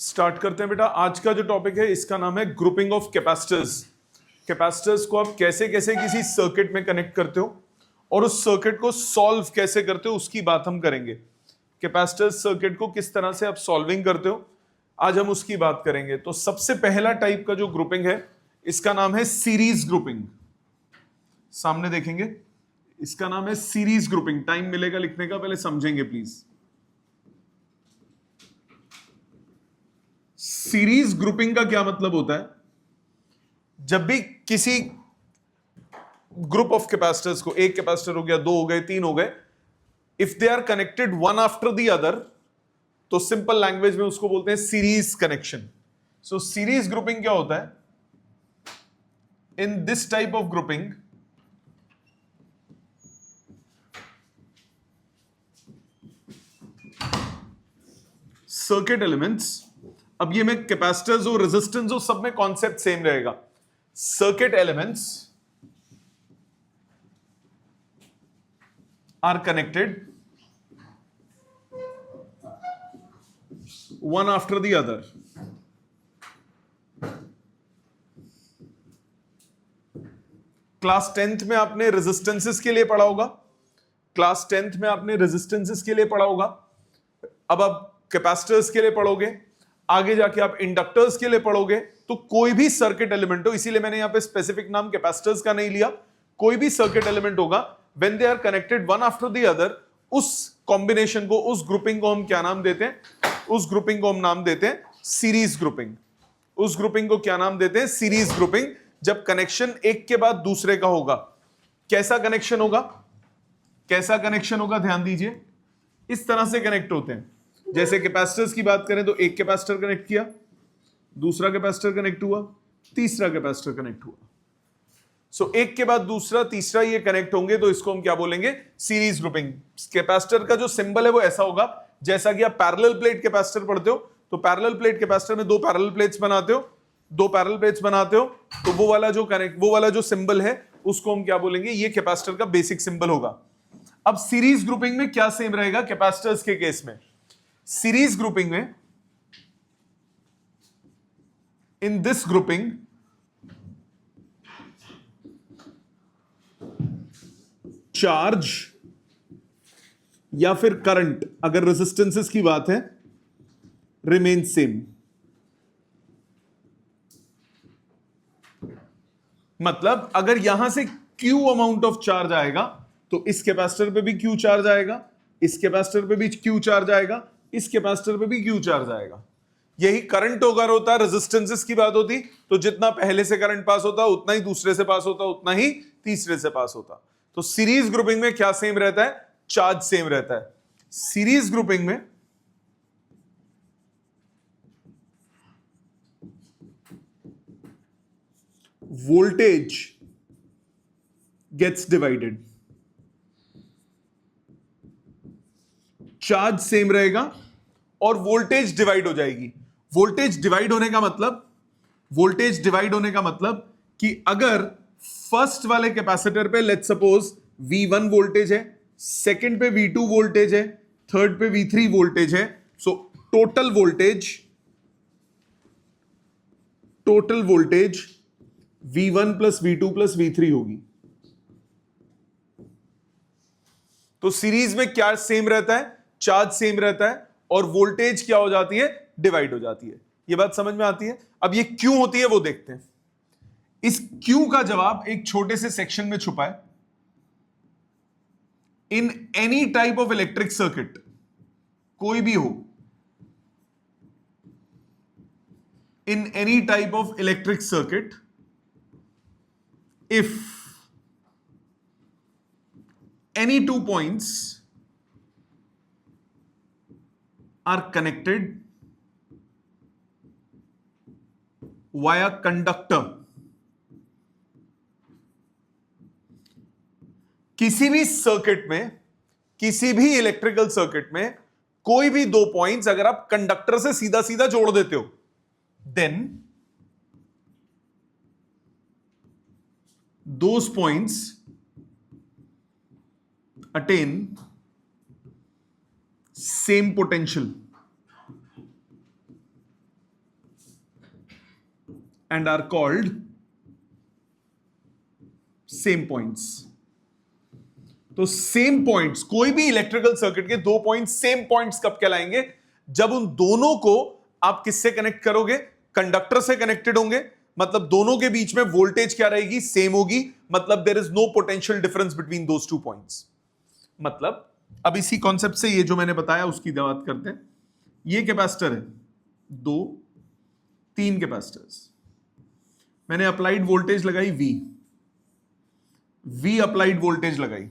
Start करते हैं बेटा। आज का जो टॉपिक है इसका नाम है ग्रुपिंग ऑफ कैपेसिटर्स। कैपेसिटर्स को आप कैसे कैसे किसी सर्किट में कनेक्ट करते हो और उस सर्किट को सॉल्व कैसे करते हो उसकी बात हम करेंगे। कैपेसिटर्स सर्किट को किस तरह से आप सॉल्विंग करते हो आज हम उसकी बात करेंगे। तो सबसे पहला टाइप का जो ग्रुपिंग है इसका नाम है सीरीज ग्रुपिंग। सामने देखेंगे, इसका नाम है सीरीज ग्रुपिंग। टाइम मिलेगा लिखने का, पहले समझेंगे प्लीज। सीरीज ग्रुपिंग का क्या मतलब होता है? जब भी किसी ग्रुप ऑफ कैपेसिटर्स को, एक कैपेसिटर हो गया, दो हो गए, तीन हो गए, if they are connected one after the other, तो सिंपल लैंग्वेज में उसको बोलते हैं series connection. So series grouping क्या होता है? In this type of grouping circuit elements, अब ये में कैपेसिटर्स हो, रेजिस्टेंस हो, सब में कॉन्सेप्ट सेम रहेगा। Circuit elements are connected one after the other. Class 10th में आपने रेजिस्टेंसेस के लिए पढ़ा होगा, क्लास 10th में आपने रेजिस्टेंसेस के लिए पढ़ा होगा। अब आप कैपेसिटर्स के लिए पढ़ोगे, आगे जाके आप इंडक्टर्स के लिए पढ़ोगे। तो कोई भी सर्किट एलिमेंट हो, इसीलिए मैंने यहां पे स्पेसिफिक नाम कैपेसिटर्स का नहीं लिया, कोई भी सर्किट एलिमेंट होगा, when they are connected one after the other, उस कॉम्बिनेशन को, उस ग्रुपिंग को हम क्या नाम देते हैं? उस ग्रुपिंग को हम नाम देते हैं सीरीज ग्रुपिंग। उस ग्रुपिंग को क्या नाम देते हैं? Series grouping. जब कनेक्शन एक के बाद दूसरे का होगा। कैसा कनेक्शन होगा? कैसा कनेक्शन होगा? ध्यान दीजिए, इस तरह से कनेक्ट होते हैं। जैसे कैपेसिटर्स की बात करें तो एक कैपेसिटर कनेक्ट किया, दूसरा कैपेसिटर कनेक्ट हुआ, तीसरा कैपेसिटर कनेक्ट हुआ। सो एक के बाद दूसरा, तीसरा ये कनेक्ट होंगे, तो इसको हम क्या बोलेंगे? Series grouping. कैपेसिटर का जो सिंबल है वो ऐसा होगा, जैसा कि आप पैरेलल प्लेट कैपेसिटर पढ़ते हो, तो पैरेलल प्लेट कैपेसिटर में दो पैरेलल प्लेट्स बनाते हो, दो पैरेलल प्लेट्स बनाते हो, तो वो वाला जो सिंबल है उसको हम क्या बोलेंगे? ये कैपेसिटर का बेसिक सिंबल होगा। अब सीरीज ग्रुपिंग में क्या सेम रहेगा कैपेसिटर्स के केस में? सीरीज ग्रुपिंग में, इन दिस ग्रुपिंग, चार्ज या फिर करंट, अगर रेजिस्टेंसेस की बात है, रिमेन सेम। मतलब अगर यहां से Q अमाउंट ऑफ चार्ज आएगा तो इस कैपेसिटर पे भी Q चार्ज आएगा, इस कैपेसिटर पे भी Q चार्ज आएगा, इस कैपेसिटर पे भी Q चार्ज आएगा। यही करंट अगर होता, रेजिस्टेंसेस की बात होती, तो जितना पहले से करंट पास होता उतना ही दूसरे से पास होता, उतना ही तीसरे से पास होता। तो सीरीज ग्रुपिंग में क्या सेम रहता है? चार्ज सेम रहता है। सीरीज ग्रुपिंग में voltage gets divided. Charge same रहेगा और वोल्टेज डिवाइड हो जाएगी। वोल्टेज डिवाइड होने का मतलब कि अगर फर्स्ट वाले कैपेसिटर पे लेट्स सपोज V1 वोल्टेज है, सेकंड पे V2 वोल्टेज है, थर्ड पे V3 वोल्टेज है, so total voltage V1 plus V2 plus V3 होगी। तो सीरीज में क्या सेम रहता है? चार्ज सेम रहता है और वोल्टेज क्या हो जाती है? डिवाइड हो जाती है। ये बात समझ में आती है? अब ये क्यों होती है वो देखते हैं। इस क्यों का जवाब एक छोटे से सेक्शन में छुपा है। In any type of electric circuit, कोई भी हो, in any type of electric circuit, if any two points are connected via conductor, किसी भी सर्किट में, किसी भी इलेक्ट्रिकल सर्किट में कोई भी दो पॉइंट्स अगर आप कंडक्टर से सीधा सीधा जोड़ देते हो, then those points attain same potential। and are called same points. तो सेम पॉइंट्स, कोई भी इलेक्ट्रिकल सर्किट के दो पॉइंट्स सेम पॉइंट्स कब कहलाएंगे? जब उन दोनों को आप किससे कनेक्ट करोगे? कंडक्टर से कनेक्टेड होंगे, मतलब दोनों के बीच में वोल्टेज क्या रहेगी? सेम होगी, मतलब there is no potential difference between those two points. मतलब अब इसी कॉन्सेप्ट से ये जो मैंने बताया उसकी बात करते हैं। ये कैपेसिटर है, दो तीन कैपेसिटर्स, मैंने अप्लाइड वोल्टेज लगाई V अप्लाइड वोल्टेज लगाई।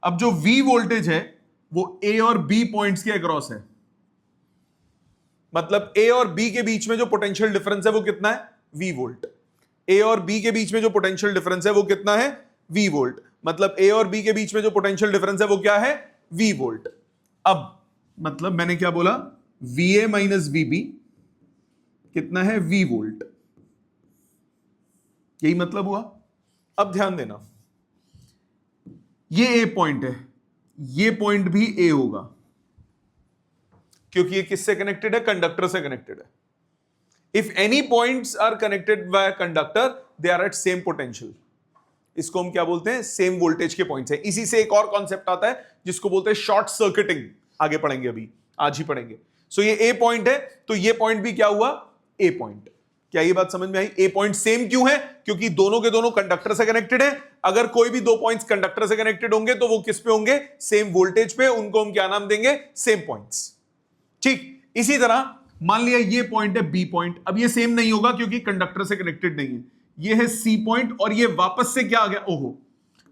अब जो V वोल्टेज है वो A और B पॉइंट्स के अक्रॉस है, मतलब A और B के बीच में जो पोटेंशियल डिफरेंस है वो कितना है? V volt. A और B के बीच में जो पोटेंशियल डिफरेंस है वो कितना है? V volt. मतलब A और B के बीच में जो पोटेंशियल डिफरेंस है वो क्या है? V volt. अब मतलब मैंने क्या बोला? VA माइनस VB कितना है? V volt. यही मतलब हुआ। अब ध्यान देना, ये A पॉइंट है, ये पॉइंट भी A होगा, क्योंकि ये किससे कनेक्टेड है? कंडक्टर से कनेक्टेड है। If any points are connected by conductor they are at same potential. इसको हम क्या बोलते हैं? सेम वोल्टेज के पॉइंट्स है। इसी से एक और कॉन्सेप्ट आता है जिसको बोलते हैं शॉर्ट सर्किटिंग, आगे पढ़ेंगे, अभी आज ही पढ़ेंगे। सो ये A पॉइंट है, तो ये पॉइंट भी क्या हुआ? A point. क्या ये बात समझ में आई? A पॉइंट सेम क्यों है? क्योंकि दोनों के दोनों कंडक्टर से कनेक्टेड है। अगर कोई भी दो पॉइंट्स कंडक्टर से कनेक्टेड होंगे तो वो किस पे होंगे? सेम वोल्टेज पे। उनको हम क्या नाम देंगे? Same points. ठीक इसी तरह मान लिया ये पॉइंट है B पॉइंट। अब ये सेम नहीं होगा क्योंकि कंडक्टर से कनेक्टेड नहीं है। ये है C पॉइंट और ये वापस से क्या आ गया? ओहो,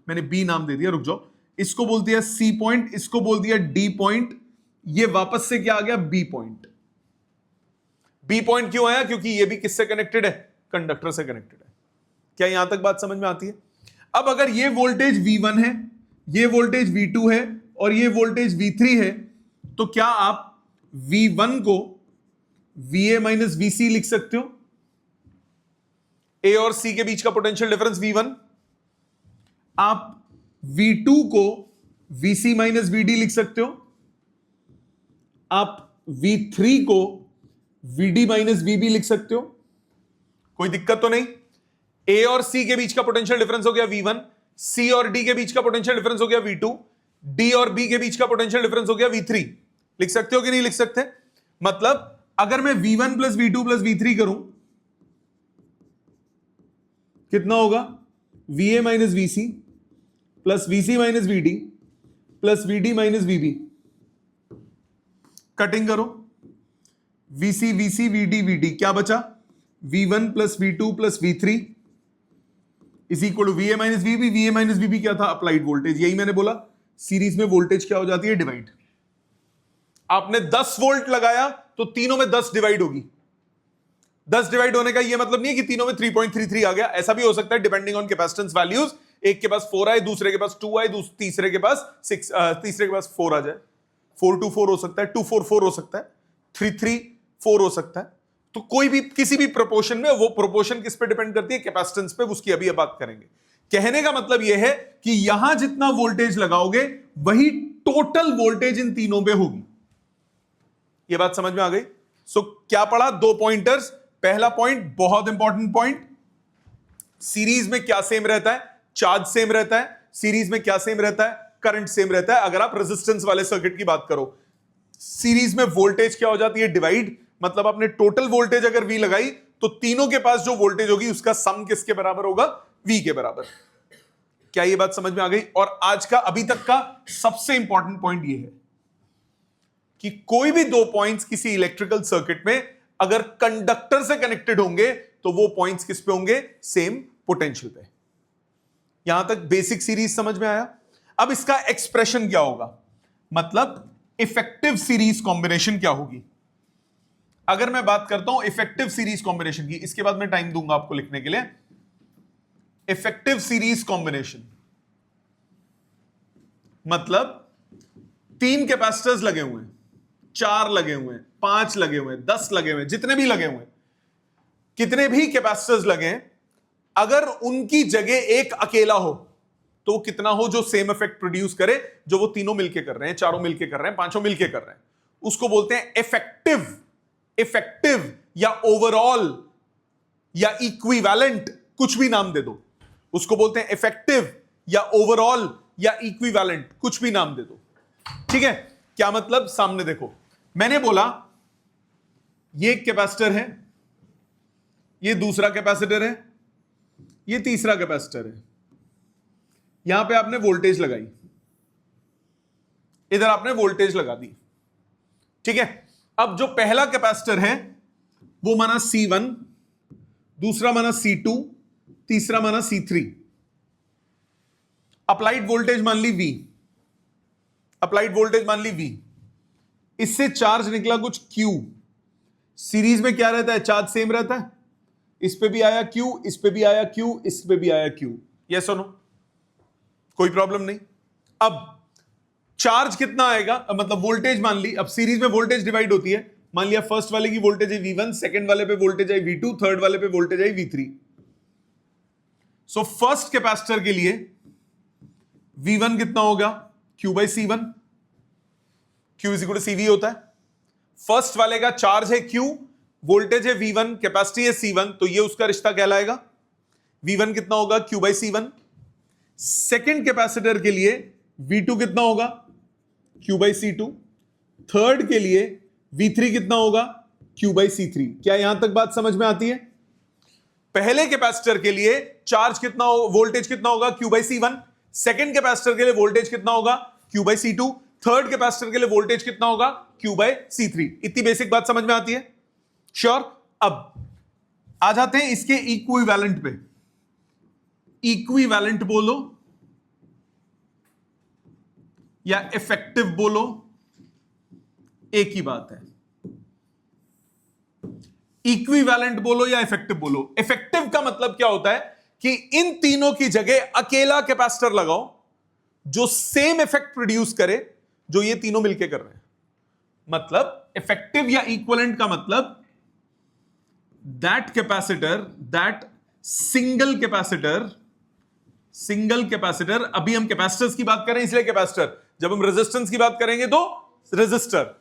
मैंने B नाम दे दिया, रुक जाओ। इसको बोल दिया C पॉइंट, इसको बोल दिया D पॉइंट, ये वापस से क्या आ गया? B point. B पॉइंट क्यों आया? क्योंकि ये भी किससे कनेक्टेड है? कंडक्टर से कनेक्टेड है। क्या यहां तक बात समझ में आती है? अब अगर ये वोल्टेज V1 है, ये वोल्टेज V2 है और ये वोल्टेज V3 है, तो क्या आप V1 को VA माइनस VC लिख सकते हो? A और C के बीच का पोटेंशियल डिफरेंस V1। आप V2 को VC माइनस VD लिख सकते हो। आप V3 को VD माइनस VB लिख सकते हो। कोई दिक्कत तो नहीं? A और C के बीच का पोटेंशियल डिफरेंस हो गया V1, C और D के बीच का पोटेंशियल डिफरेंस हो गया V2, D और B के बीच का पोटेंशियल डिफरेंस हो गया V3। लिख सकते हो कि नहीं लिख सकते? मतलब अगर मैं V1 plus V2 plus V3 करूं, कितना होगा? VA minus VC plus VC minus VD plus VD minus VB। Cutting करो, VC VC VD VD, क्या बचा? V1 plus V2 plus V3 is equal to VA minus VB। VA minus VB क्या था? Applied voltage. यही मैंने बोला, series में voltage क्या हो जाती है? डिवाइड। आपने 10 वोल्ट लगाया तो तीनों में 10 डिवाइड होगी। 10 डिवाइड होने का ये मतलब नहीं है कि तीनों में 3.33 आ गया। ऐसा भी हो सकता है डिपेंडिंग ऑन कैपेसिटेंस वैल्यूज। एक के पास 4 आए, दूसरे के पास 2 आए, तीसरे के पास 6, तीसरे के पास 4 आ जाए। 424 हो सकता है, 244 हो सकता है, 334 हो सकता है। तो कोई भी किसी भी प्रोपोर्शन में, वो प्रोपोर्शन किस पे डिपेंड करती है? कैपेसिटेंस पे। उसकी अभी बात करेंगे। कहने का मतलब यह है कि यहां जितना वोल्टेज लगाओगे वही टोटल वोल्टेज इन तीनों पे होगी। ये बात समझ में आ गई? सो क्या पढ़ा? दो पॉइंटर्स। पहला पॉइंट, बहुत इंपॉर्टेंट पॉइंट, सीरीज में क्या सेम रहता है? चार्ज सेम रहता है। सीरीज में क्या सेम रहता है? करंट सेम रहता है। अगर आप रेजिस्टेंस वाले सर्किट की बात करो, सीरीज में वोल्टेज क्या हो जाती है? डिवाइड। मतलब आपने टोटल वोल्टेज अगर V लगाई तो तीनों के पास जो वोल्टेज होगी उसका सम किसके बराबर होगा? V के बराबर। क्या ये बात समझ में आ गई? और आज का अभी तक का सबसे इंपॉर्टेंट पॉइंट ये है कि कोई भी दो पॉइंट्स किसी इलेक्ट्रिकल सर्किट में अगर कंडक्टर से कनेक्टेड होंगे तो वो पॉइंट्स किस पे होंगे? सेम पोटेंशियल पे। यहां तक बेसिक सीरीज समझ में आया? अब इसका एक्सप्रेशन क्या होगा? मतलब इफेक्टिव सीरीज कॉम्बिनेशन क्या होगी? अगर मैं बात करता हूं इफेक्टिव सीरीज कॉम्बिनेशन की, इसके बाद मैं टाइम दूंगा आपको लिखने के लिए। इफेक्टिव सीरीज कॉम्बिनेशन मतलब 3 कैपेसिटर्स लगे हुए हैं, 4 लगे हुए हैं, 5 लगे हुए हैं, 10 लगे हुए हैं, जितने भी लगे हुए हैं, कितने भी कैपेसिटर्स लगे हैं, अगर उनकी जगह एक अकेला हो तो कितना हो जो सेम इफेक्ट प्रोड्यूस करे जो वो तीनों मिलके कर रहे हैं, चारों मिलके कर रहे हैं, पांचों मिलके कर रहे हैं, उसको बोलते हैं इफेक्टिव या ओवरऑल या इक्विवेलेंट, कुछ भी नाम दे दो, उसको बोलते हैं इफेक्टिव या ओवरऑल या इक्विवेलेंट, कुछ भी नाम दे दो। ठीक है, क्या मतलब? सामने देखो, मैंने बोला ये एक कैपेसिटर है, ये दूसरा कैपेसिटर है, ये तीसरा कैपेसिटर है। यहां पे आपने वोल्टेज लगाई, इधर आपने वोल्टेज लगा दी। ठीक है, अब जो पहला कैपेसिटर है वो माना C1, दूसरा माना C2, तीसरा माना C3। अप्लाइड वोल्टेज मान ली V, अप्लाइड वोल्टेज मान ली V, इससे चार्ज निकला कुछ Q। सीरीज में क्या रहता है? चार्ज सेम रहता है। इस पे भी आया Q, इस पे भी आया Q, इस पे भी आया Q। यस और नो? कोई प्रॉब्लम नहीं। अब चार्ज कितना आएगा, मतलब वोल्टेज मान ली, अब सीरीज में वोल्टेज डिवाइड होती है। मान लिया फर्स्ट वाले की वोल्टेज है V1, सेकंड वाले पे वोल्टेज है V2, थर्ड वाले पे वोल्टेज है V3। सो फर्स्ट कैपेसिटर के लिए V1 कितना होगा? Q by C1, Q is equal to CV होता है। फर्स्ट वाले का चार्ज है Q, वोल्टेज है V1, कैपेसिटी है C1, तो ये उसका रिश्ता कहलाएगा। V1 कितना होगा? Q by C1। Second capacitor के लिए V2 कितना होगा? Q by C2। थर्ड के लिए V3 कितना होगा? Q by C3। क्या यहां तक बात समझ में आती है? पहले कैपेसिटर के लिए चार्ज कितना हो, वोल्टेज कितना होगा? Q by C1। Second capacitor के लिए वोल्टेज कितना होगा? Q by C2। Third capacitor के लिए वोल्टेज कितना होगा? Q by C3। इतनी बेसिक बात समझ में आती है? श्योर। अब आ जाते हैं इसके इक्विवेलेंट पे। इक्विवेलेंट बोलो या इफेक्टिव बोलो, एक ही बात है। इक्विवेलेंट बोलो या इफेक्टिव बोलो। इफेक्टिव का मतलब क्या होता है कि इन तीनों की जगह अकेला कैपेसिटर लगाओ जो सेम इफेक्ट प्रोड्यूस करे जो ये तीनों मिलके कर रहे हैं। मतलब इफेक्टिव या इक्विवेलेंट का मतलब that capacitor, that single capacitor, अभी हम कैपेसिटर्स की बात करें इसलिए कैपेसिटर, जब हम रेजिस्टेंस की बात करेंगे तो resistor.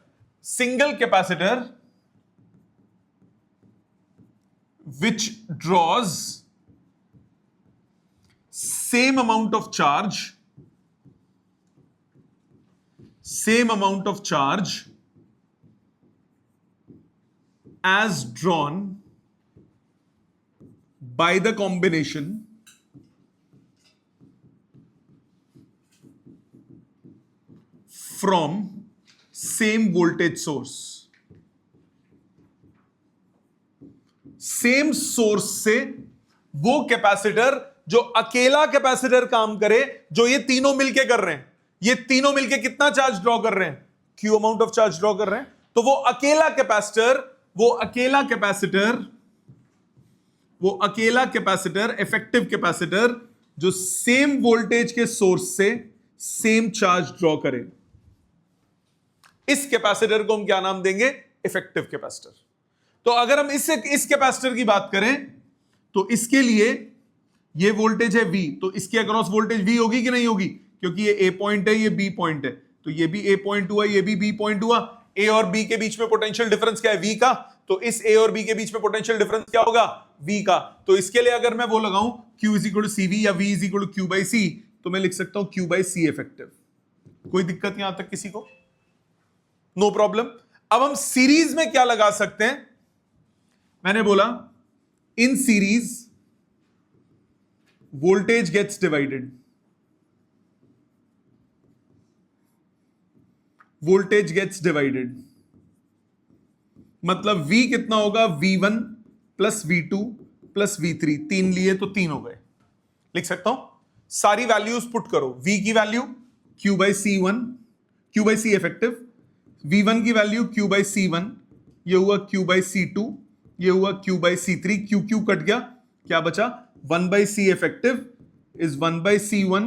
Single capacitor which draws same amount of charge as drawn by the combination from same voltage source। Same source से वो कैपेसिटर जो अकेला कैपेसिटर काम करे, जो ये तीनों मिलके कर रहे हैं। ये तीनों मिलके कितना चार्ज ड्रॉ कर रहे हैं? Q amount of charge draw कर रहे हैं। तो वो अकेला कैपेसिटर इफेक्टिव कैपेसिटर जो सेम वोल्टेज के सोर्स से सेम चार्ज ड्रॉ करे, इस कैपेसिटर को हम क्या नाम देंगे? Effective capacitor. तो अगर हम इस कैपेसिटर की बात करें तो इसके लिए ये वोल्टेज है V, तो इसके अक्रॉस वोल्टेज V होगी कि नहीं होगी? क्योंकि ये A पॉइंट है, ये B पॉइंट है, तो ये भी A पॉइंट हुआ, ये भी B पॉइंट हुआ। A और B के बीच में पोटेंशियल डिफरेंस क्या है? V का। तो इस A और B के बीच में पोटेंशियल डिफरेंस क्या होगा? V का। तो इसके लिए अगर मैं वो लगाऊं Q is equal to CV या V is equal to Q by C, तो मैं लिख सकता हूं Q बाई C इफेक्टिव। कोई दिक्कत यहां तक किसी को? No problem. अब हम सीरीज में क्या लगा सकते हैं? मैंने बोला in series voltage gets divided, मतलब V कितना होगा? V1 plus V2 plus V3, तीन लिए तो तीन हो गए। लिख सकता हूं, सारी वैल्यूज पुट करो। V की value Q by C effective, V1 की वैल्यू Q बाई C1, ये हुआ Q बाई C2, ये हुआ Q by C3, Q cut गया, क्या बचा? 1 by C effective is 1 by C1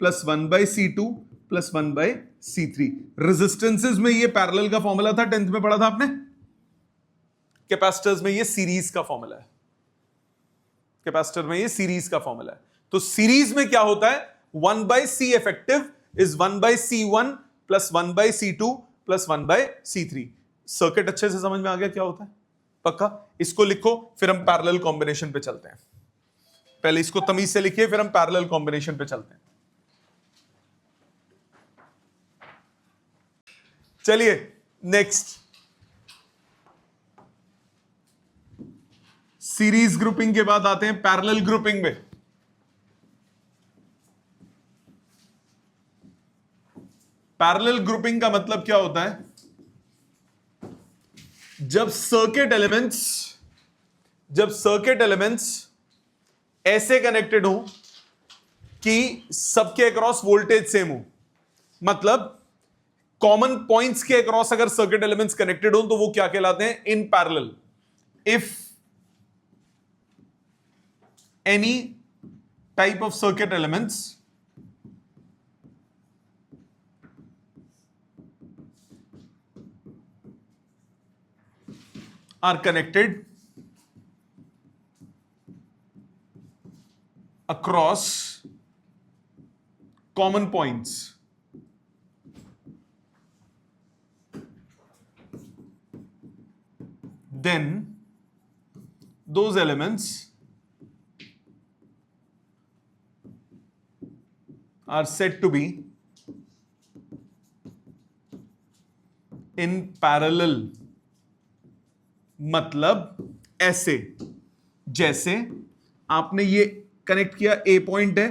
plus 1 by C2 plus 1 by C3। Resistances में ये पैरेलल का फॉर्मूला था, 10th में पढ़ा था आपने। कैपेसिटर्स में ये सीरीज का फॉर्मूला है। तो सीरीज में क्या होता है? 1 by C effective is 1 by C1 plus 1 by C2 plus 1 by C3। Circuit अच्छे से समझ में आ गया क्या होता है? पक्का? इसको लिखो, फिर हम पैरेलल कॉम्बिनेशन पे चलते हैं। पहले इसको तमीज से लिखिए, फिर हम पैरेलल कॉम्बिनेशन पे चलते हैं। चलिए नेक्स्ट, सीरीज ग्रुपिंग के बाद आते हैं पैरेलल ग्रुपिंग में। पैरेलल ग्रुपिंग का मतलब क्या होता है? जब सर्किट एलिमेंट्स ऐसे कनेक्टेड हो कि सबके अक्रॉस वोल्टेज सेम हो, मतलब कॉमन पॉइंट्स के अक्रॉस अगर सर्किट एलिमेंट्स कनेक्टेड हो तो वो क्या कहलाते हैं? In parallel. If any type of circuit elements are connected across common points, then those elements are said to be in parallel। मतलब ऐसे, जैसे आपने ये कनेक्ट किया, ए पॉइंट है,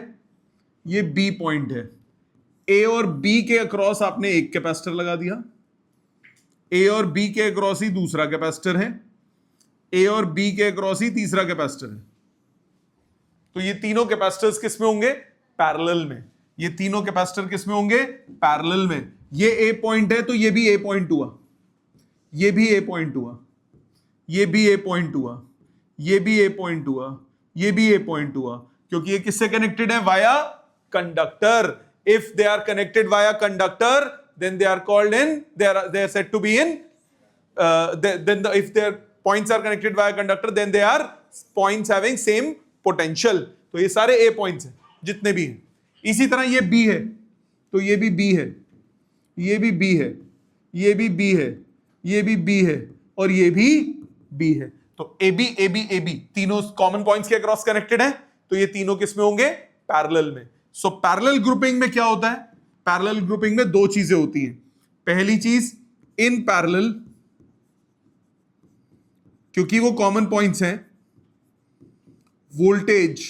ये बी पॉइंट है, ए और बी के अक्रॉस आपने एक कैपेसिटर लगा दिया, ए और बी के अक्रॉस ही दूसरा कैपेसिटर है, ए और बी के अक्रॉस ही तीसरा कैपेसिटर है। तो ये तीनों कैपेसिटर्स किस में होंगे? पैरेलल में। ये तीनों कैपेसिटर किस में होंगे? पैरेलल में। ये ए पॉइंट है तो ये भी ए पॉइंट हुआ, ये भी ए पॉइंट हुआ, ये भी ए पॉइंट हुआ, ये भी ए पॉइंट हुआ, ये भी ए पॉइंट हुआ, क्योंकि ये किससे कनेक्टेड है? Via conductor. If they are connected via conductor then they are called in, they are said to be in if their points are connected via conductor then they are points having same potential। तो ये सारे ए points हैं जितने भी हैं। इसी तरह ये बी है तो ये भी बी है, ये भी बी है, ये भी बी है, ये भी बी है, और ये भी बी है। तो A B A B A B तीनों कॉमन पॉइंट्स के अक्रॉस कनेक्टेड है, तो ये तीनों किस में होंगे? पैरेलल में। सो पैरेलल ग्रुपिंग में क्या होता है? पैरेलल ग्रुपिंग में दो चीजें होती हैं। पहली चीज, इन पैरेलल, क्योंकि वो कॉमन पॉइंट्स हैं, वोल्टेज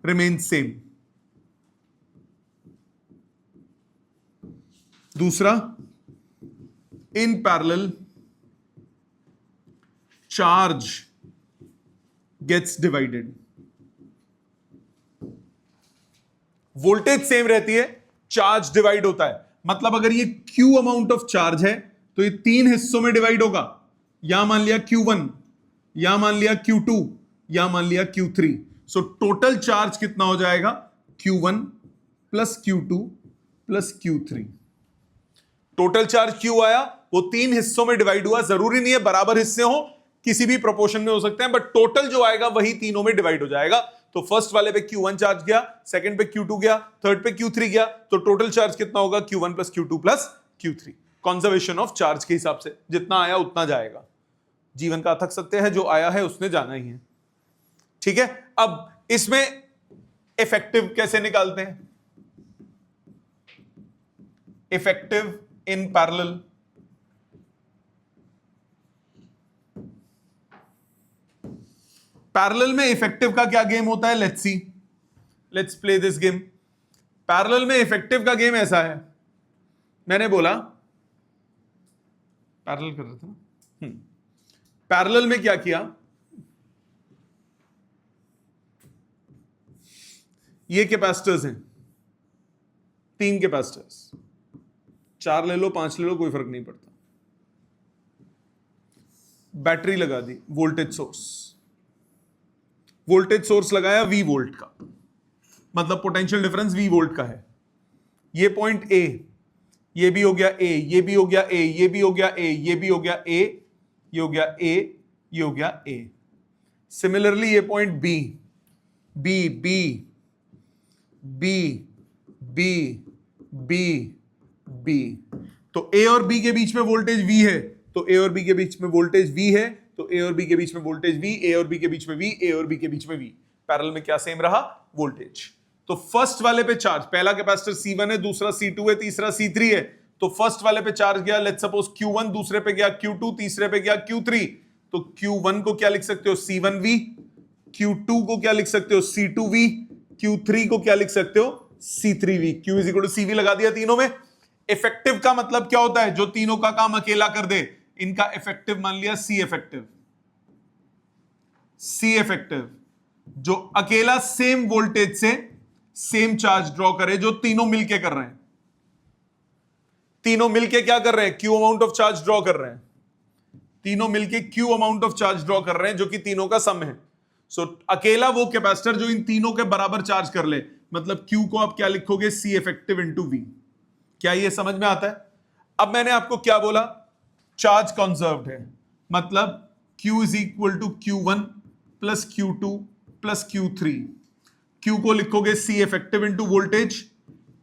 रिमेन सेम। दूसरा, in parallel charge gets divided. Voltage same रहती है, चार्ज डिवाइड होता है। मतलब अगर ये Q अमाउंट ऑफ चार्ज है तो ये तीन हिस्सों में डिवाइड होगा। या मान लिया Q1, या मान लिया Q2, या मान लिया Q3। सो टोटल चार्ज कितना हो जाएगा? Q1 plus Q2 plus Q3। Total charge Q आया, वो तीन हिस्सों में डिवाइड हुआ। जरूरी नहीं है बराबर हिस्से हो, किसी भी प्रोपोर्शन में हो सकते हैं, बट टोटल जो आएगा वही तीनों में डिवाइड हो जाएगा। तो फर्स्ट वाले पे Q1 चार्ज गया, सेकंड पे Q2 गया, थर्ड पे Q3 गया, तो टोटल चार्ज कितना होगा? Q1 plus Q2 plus Q3। Conservation of charge के हिसाब से जितना आया उतना जाएगा। जीवन का अथक सत्य है, जो आया है उसने जाना ही है। ठीक है, अब इसमें इफेक्टिव कैसे निकालते हैं? इफेक्टिव इन पैरेलल, पैरेलल में इफेक्टिव का क्या गेम होता है? Let's see, let's play this game. Parallel में इफेक्टिव का गेम ऐसा है, मैंने बोला पैरेलल कर रहे थे ना, पैरेलल में क्या किया? ये कैपेसिटर्स हैं, तीन कैपेसिटर्स, 4 ले लो 5 ले लो कोई फर्क नहीं पड़ता। बैटरी लगा दी, वोल्टेज सोर्स लगाया V वोल्ट का, मतलब पोटेंशियल डिफरेंस V वोल्ट का है। ये पॉइंट A, ये भी हो गया A, ये भी हो गया A, ये भी हो गया A, ये भी हो गया A, ये हो गया A, ये हो गया A। सिमिलरली ये point B, B, B, B, B, B, B। तो A और B के बीच में वोल्टेज V है, तो ए और बी के बीच में वोल्टेज V है, तो ए और बी के बीच में वोल्टेज V, ए और बी के बीच में V, ए और बी के बीच में V, पैरेलल में क्या सेम रहा? वोल्टेज। तो फर्स्ट वाले पे चार्ज, पहला कैपेसिटर C1 है, दूसरा C2 है, तीसरा C3 है, तो फर्स्ट वाले पे चार्ज गया लेट्स सपोज Q1, दूसरे पे गया Q2, तीसरे पे गया Q3, तो Q1 को क्या लिख सकते हो? C1V, Q2 को क्या लिख सकते हो? C2V, Q3 को क्या लिख सकते हो? C3V। Q is equal to CV लगा दिया तीनों में। इफेक्टिव का मतलब क्या होता है? जो तीनों का काम अकेला कर दे, इनका इफेक्टिव मान लिया C इफेक्टिव। C इफेक्टिव जो अकेला सेम वोल्टेज से सेम चार्ज ड्रॉ करे, जो तीनों मिलके कर रहे हैं। तीनों मिलके क्या कर रहे हैं? Q amount of charge draw कर रहे हैं। तीनों मिलके Q amount of charge draw कर रहे हैं, जो कि तीनों का सम है। सो अकेला वो कैपेसिटर जो इन तीनों के बराबर चार्ज कर ले, मतलब Q को आप क्या लिखोगे? C effective into V। क्या ये समझ में आता है? अब मैंने आपको क्या बोला? चार्ज कंजर्व्ड है, मतलब Q is equal to Q1 plus Q2 plus Q3। Q को लिखोगे C effective into voltage,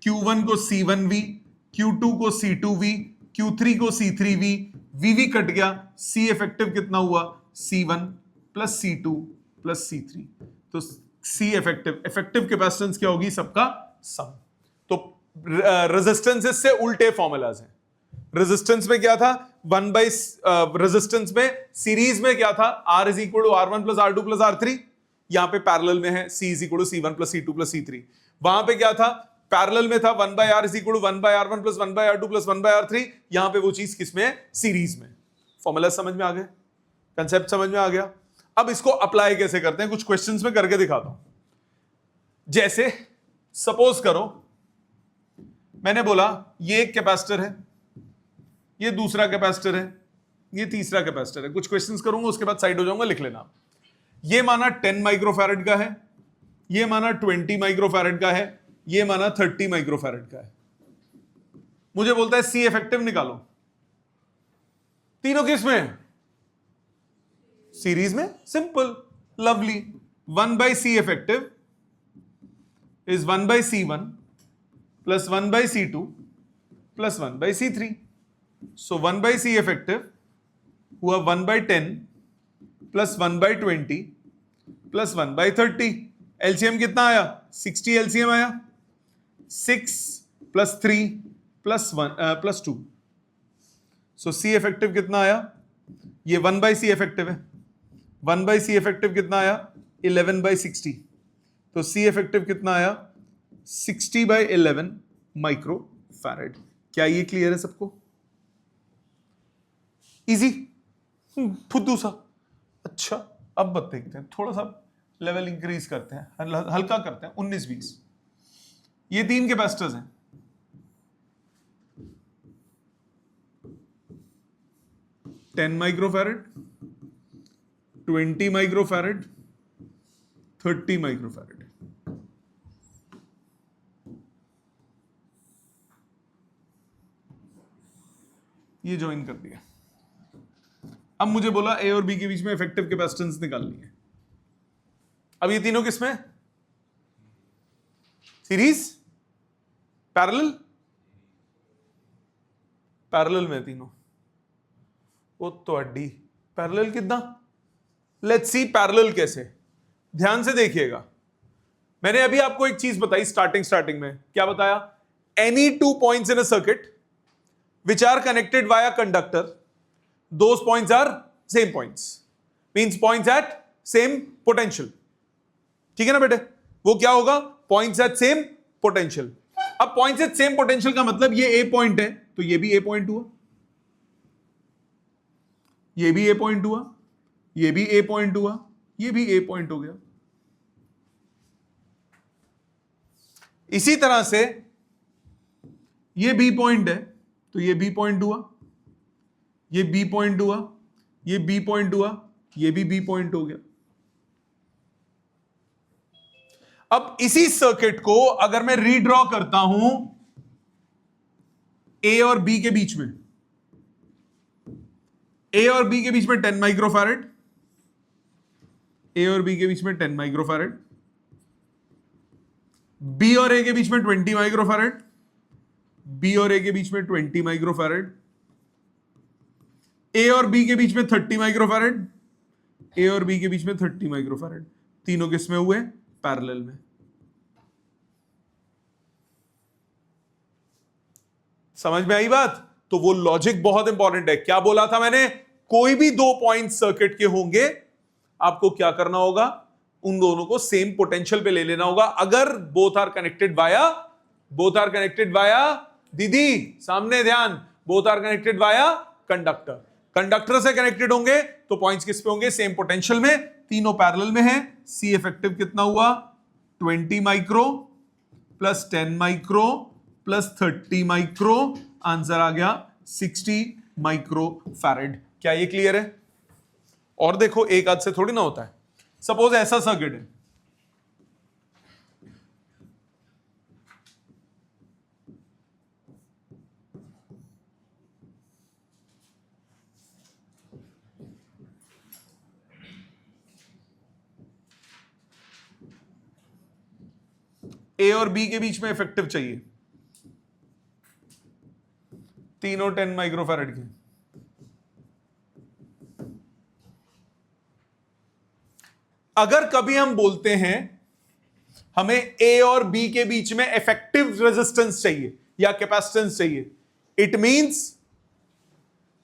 Q1 को C1V, Q2 को C2V, Q3 को C3V, VV कट गया, C इफेक्टिव कितना हुआ? C1 plus C2 plus C3। तो C इफेक्टिव, इफेक्टिव कैपेसिटेंस क्या होगी? सबका सम। तो रेजिस्टेंसेस से उल्टे फॉर्मूलाज हैं। रेजिस्टेंस में क्या था? 1 बाई रेजिस्टेंस में सीरीज में क्या था? R is equal to R1 plus R2 plus R3। यहां पे पैरेलल में है C is equal to C1 plus C2 plus C3। वहां पे क्या था? पैरेलल में था 1 by R is equal to 1 by R1 plus 1 by R2 plus 1 by R3। यहां पे वो चीज किसमें है? सीरीज में। फॉर्मूला समझ में आ गए? कंसेप्ट समझ में आ गया? अब इसको अप्लाई कैसे करते हैं, कुछ क्वेश्चंस में करके दिखाता हूं। जैसे सपोज करो मैंने बोला ये एक कैपेसिटर है, ये दूसरा कैपेसिटर है, ये तीसरा कैपेसिटर है। कुछ क्वेश्चंस करूंगा, उसके बाद साइड हो जाऊंगा, लिख लेना। ये माना 10 माइक्रोफैरड का है, ये माना 20 माइक्रोफैरड का है, ये माना 30 माइक्रोफैरड का है। मुझे बोलता है C इफेक्टिव निकालो। तीनों किस में? सीरीज में। Simple, lovely. 1 by C effective is 1 by C1 plus 1 by C2 plus 1 by C3। So 1 by C effective हुआ 1 by 10 plus 1 by 20 plus 1 by 30। LCM कितना आया? 60 एलसीएम आया। 6 प्लस 3 प्लस 1 प्लस 2। सो C effective कितना आया? ये 1 by C effective है। 1 by C effective कितना आया? 11 बाई 60। तो C इफेक्टिव कितना आया? 60 बाई 11 माइक्रो फैरेड। क्या ये क्लियर है सबको? इजी, फुद्दू सा। अच्छा, अब बात देखते हैं, थोड़ा सा लेवल इंक्रीज करते हैं, हल्का करते हैं। 19-20 ये तीन कैपेसिटर्स हैं। Ten microfarad, 20 microfarad, 30 microfarad. ये ज्वाइन कर दिया। अब मुझे बोला ए और बी के बीच में इफेक्टिव कैपेसिटेंस निकालनी है। अब ये तीनों किसमें? Series, parallel? पैरेलल में तीनों। वो तो अड्डी पैरेलल कितना? लेट्स सी पैरेलल कैसे। ध्यान से देखिएगा, मैंने अभी आपको एक चीज बताई स्टार्टिंग में। क्या बताया? Any 2 points in a circuit which are connected via conductor, those points are same points, means points at same potential। ठीक है ना बेटे? वो क्या होगा? points at same potential। अब points at same potential का मतलब ये A पॉइंट है, तो ये भी A पॉइंट हुआ, ये भी A पॉइंट हुआ, ये भी A पॉइंट हुआ, ये भी A पॉइंट हो गया। इसी तरह से ये B पॉइंट है, तो ये B पॉइंट हुआ, ये B पॉइंट हुआ, ये B पॉइंट हुआ, ये भी B पॉइंट हो गया। अब इसी सर्किट को अगर मैं रीड्रॉ करता हूं A और B के बीच में, A और B के बीच में 10 माइक्रोफैरेड, A और B के बीच में 10 माइक्रोफैरेड, B और A के बीच में 20 माइक्रोफैरेड, B और A के बीच में 20 माइक्रोफैरेड, ए और बी के बीच में 30 माइक्रोफैरेड, ए और बी के बीच में 30 माइक्रोफैरेड, तीनों किस में हुए? पैरेलल में। समझ में आई बात? तो वो लॉजिक बहुत इंपॉर्टेंट है। क्या बोला था मैंने? कोई भी दो पॉइंट सर्किट के होंगे, आपको क्या करना होगा? उन दोनों को सेम पोटेंशियल पे ले लेना होगा। अगर बोथ आर कनेक्टेड वाया दीदी सामने ध्यान, both are connected via conductor, conductor से कनेक्टेड होंगे तो पॉइंट्स किस पे होंगे? सेम पोटेंशियल में। तीनों पैरेलल में है। सी इफेक्टिव कितना हुआ? 20 micro plus 10 micro plus 30 micro, answer आ गया 60 माइक्रो फैरेड। क्या ये क्लियर है? और देखो, एक आध से थोड़ी ना होता है। सपोज ऐसा सर्किट है, ए और बी के बीच में इफेक्टिव चाहिए, तीनों 10 माइक्रोफैरेड के। अगर कभी हम बोलते हैं हमें ए और बी के बीच में इफेक्टिव रेजिस्टेंस चाहिए या कैपेसिटेंस चाहिए, इट मींस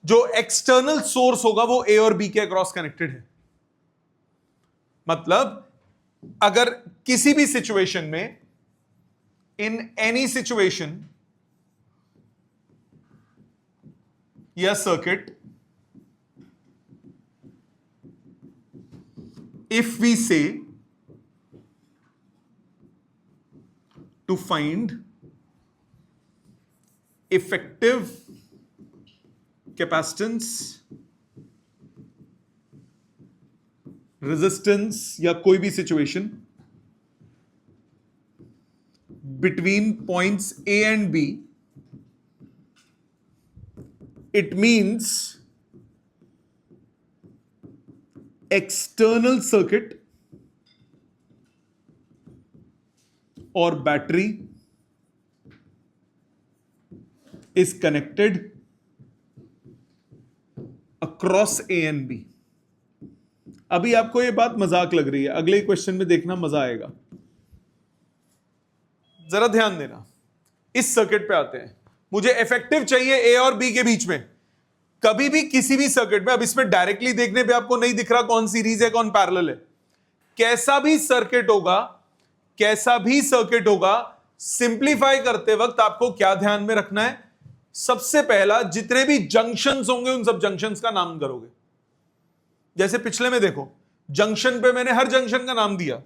जो एक्सटर्नल सोर्स होगा वो ए और बी के अक्रॉस कनेक्टेड है। मतलब अगर किसी भी सिचुएशन में, इन एनी सिचुएशन या circuit, if we say to find effective capacitance, resistance या कोई भी situation between points A and B, it means external circuit or battery is connected across A and B। अभी आपको ये बात मजाक लग रही है, अगले क्वेश्चन में देखना मजा आएगा। जरा ध्यान देना। इस सर्किट पे आते हैं, मुझे इफेक्टिव चाहिए ए और बी के बीच में। कभी भी किसी भी सर्किट में, अब इसमें डायरेक्टली देखने पे आपको नहीं दिख रहा कौन सीरीज है कौन पैरेलल है। कैसा भी सर्किट होगा, सिंपलीफाई करते वक्त आपको क्या ध्यान में रखना है? सबसे पहला, जितने भी जंक्शंस होंगे उन सब जंक्शंस का नाम करोगे। जैसे पिछले में देखो, जंक्शन पे मैंने हर जंक्शन का नाम दिया,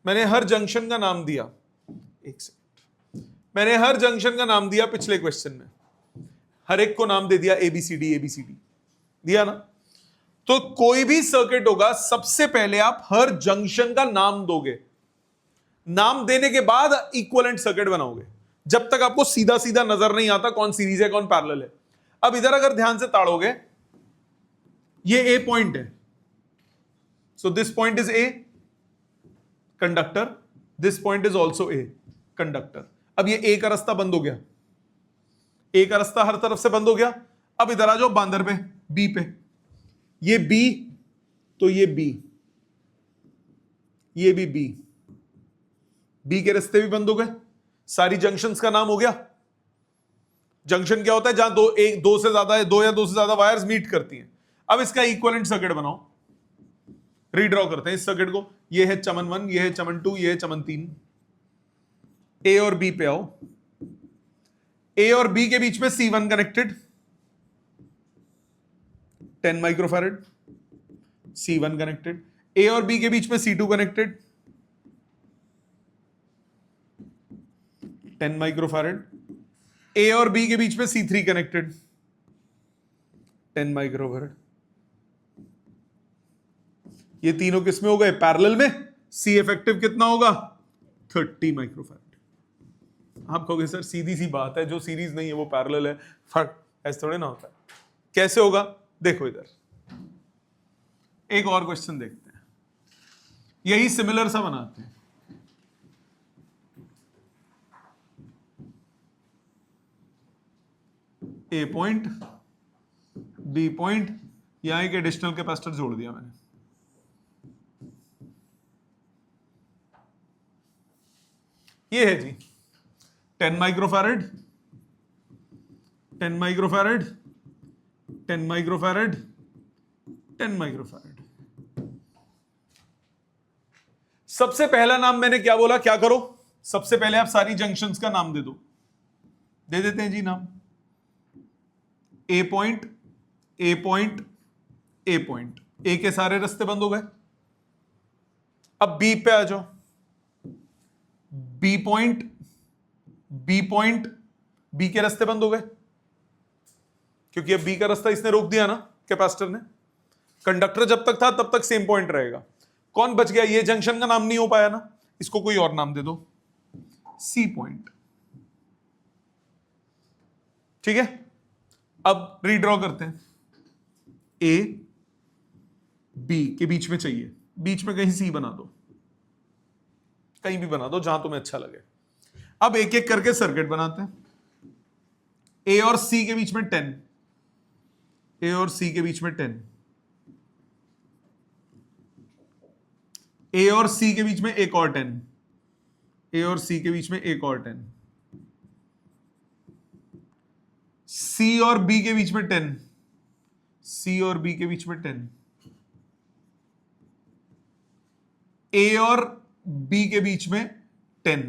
मैंने हर जंक्शन का नाम दिया पिछले क्वेश्चन में, हर एक को नाम दे दिया एबीसीडी दिया ना। तो कोई भी सर्किट होगा, सबसे पहले आप हर जंक्शन का नाम दोगे, नाम देने के बाद इक्विवेलेंट सर्किट बनाओगे, जब तक आपको सीधा सीधा नजर नहीं आता कौन सीरीज है कौन पैरेलल है। अब इधर अगर ध्यान से ताड़ोगे, ये ए पॉइंट है, so this point is a conductor, this point is also a conductor. अब ये ए का रास्ता बंद हो गया, ए का रास्ता हर तरफ से बंद हो गया। अब इधर आ जाओ बांदर पे, बी पे, ये बी तो ये बी, ये भी बी, बी के रास्ते भी बंद हो गए, सारी जंक्शंस का नाम हो गया। जंक्शन क्या होता है? जहां दो से ज्यादा, दो या दो से ज्यादा वायर्स मीट करती हैं। अब इसका इक्विवेलेंट सर्किट बनाओ, रीड्रॉ करते हैं इस सर्किट को। ये है चमन 1, ये है चमन 2, ये है चमन 3। ए और बी पे आओ, ए और बी के बीच में C1 connected, 10 microfarad, C1 connected. ए और बी के बीच में C2 कनेक्टेड, 10 माइक्रोफैरेड। ए और बी के बीच में C3 कनेक्टेड, 10 माइक्रोफैरेड। ये तीनों किसमें हो गए? पैरेलल में। सी इफेक्टिव कितना होगा? 30 माइक्रोफैरेड। आप कहोगे सर सीधी सी बात है, जो सीरीज नहीं है वो पैरेलल है, फर्क ऐसे थोड़े ना होता है। कैसे होगा? देखो इधर एक और क्वेश्चन देखते हैं, यही सिमिलर सा बनाते हैं। ए पॉइंट, बी पॉइंट, यहां एक एडिशनल कैपेसिटर जोड़ दिया मैंने। ये है जी 10 माइक्रोफैरड, 10 माइक्रोफैरड, 10 माइक्रोफैरड, 10 माइक्रोफैरड। सबसे पहला नाम मैंने क्या बोला, क्या करो, सबसे पहले आप सारी जंक्शंस का नाम दे दो। दे देते हैं जी नाम। ए पॉइंट, ए पॉइंट, ए पॉइंट, ए के सारे रास्ते बंद हो गए। अब बी पे आ जाओ। B point, B point, B के रास्ते बंद हो गए, क्योंकि अब बी का रास्ता इसने रोक दिया ना, कैपेसिटर ने। कंडक्टर जब तक था तब तक सेम पॉइंट रहेगा। कौन बच गया, ये जंक्शन का नाम नहीं हो पाया ना, इसको कोई और नाम दे दो, सी पॉइंट। ठीक है, अब रीड्रॉ करते हैं। ए बी के बीच में चाहिए, बीच में कहीं सी बना दो, कहीं भी बना दो जहां तुम्हें अच्छा लगे। अब एक एक करके सर्किट बनाते हैं। ए और सी के बीच में 10, ए और सी के बीच में 10, ए और सी के बीच में एक और 10, ए और सी के बीच में एक और 10, सी और बी के बीच में 10, सी और बी के बीच में 10, ए और बी के बीच में 10,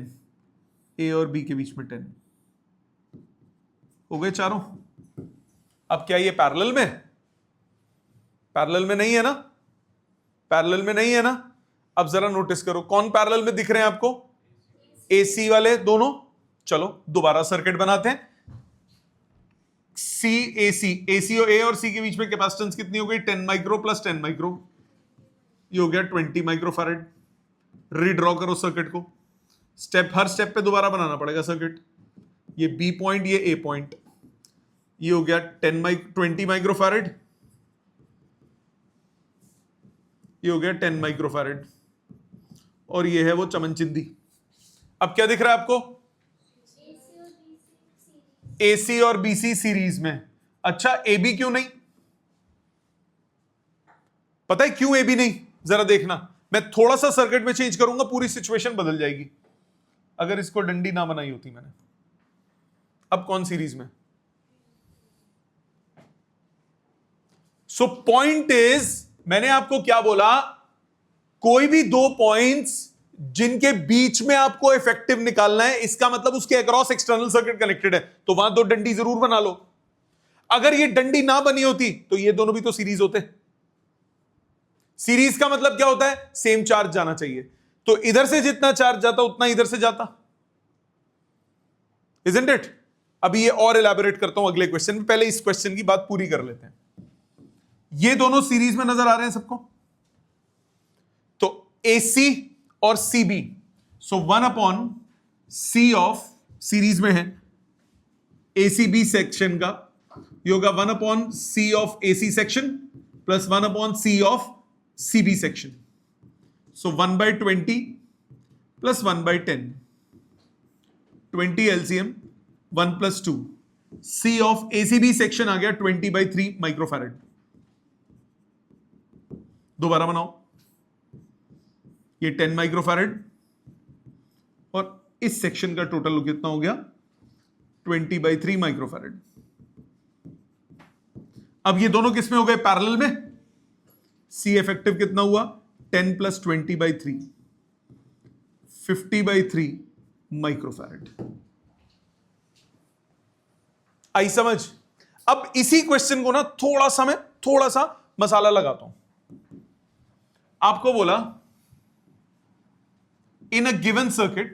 ए और बी के बीच में 10 हो गए चारों। अब क्या ये पैरेलल में, पैरेलल में नहीं है ना, पैरेलल में नहीं है ना। अब जरा नोटिस करो कौन पैरेलल में दिख रहे हैं आपको, एसी वाले दोनों। चलो दोबारा सर्किट बनाते हैं। सी एसी, एसी और ए और सी के बीच में कैपेसिटेंस कितनी हो गई, 10 माइक्रो प्लस 10 माइक्रो, ये हो गया 20 माइक्रोफैरड। रीड्रॉ करो सर्किट को, स्टेप हर स्टेप पे दोबारा बनाना पड़ेगा सर्किट। ये बी पॉइंट, ये ए पॉइंट, ये हो गया 20 माइक्रोफैरड, ये हो गया 10 माइक्रोफैरड, और ये है वो चमनचिंदी। अब क्या दिख रहा है आपको, एसी और बीसी सीरीज में। अच्छा ए बी क्यों नहीं, पता है क्यों ए बी नहीं, जरा देखना। मैं थोड़ा सा सर्किट में चेंज करूंगा, पूरी सिचुएशन बदल जाएगी। अगर इसको डंडी ना बनाई होती मैंने, अब कौन सीरीज में। सो पॉइंट इज, मैंने आपको क्या बोला, कोई भी दो पॉइंट्स जिनके बीच में आपको इफेक्टिव निकालना है, इसका मतलब उसके अक्रॉस एक्सटर्नल सर्किट कनेक्टेड है, तो वहां दो डंडी जरूर बना लो। अगर ये डंडी ना बनी होती तो ये दोनों भी तो सीरीज होते। सीरीज का मतलब क्या होता है, सेम चार्ज जाना चाहिए, तो इधर से जितना चार्ज जाता उतना इधर से जाता, इजंट इट। अभी ये और इलैबोरेट करता हूं अगले क्वेश्चन में, पहले इस क्वेश्चन की बात पूरी कर लेते हैं। ये दोनों सीरीज में नजर आ रहे हैं सबको, तो एसी और CB, so 1/c of, series में है एसीबी सेक्शन का, ये होगा 1/c of AC section plus 1/c of CB section, so 1/20 plus 1/10, 20 LCM 1 + 2, C of ACB section आ गया 20/3 माइक्रोफैरड। दोबारा बनाओ, ये 10 माइक्रोफैरड, और इस सेक्शन का टोटल कितना हो गया, 20/3 माइक्रोफैरड। अब ये दोनों किसमें हो गए, पैरेलल में। सी इफेक्टिव कितना हुआ, 10 + 20/3, 50/3 माइक्रोफैरड। आई समझ। अब इसी क्वेश्चन को ना थोड़ा सा मसाला लगाता हूं। आपको बोला in a given circuit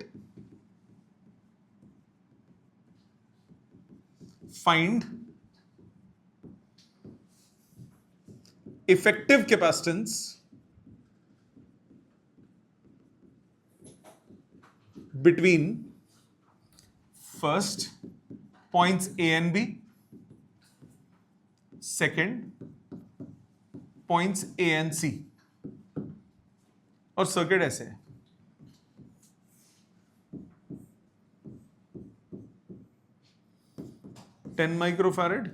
find effective capacitance between first points A and B, second points A and C, और सर्किट ऐसे है। Ten microfarad,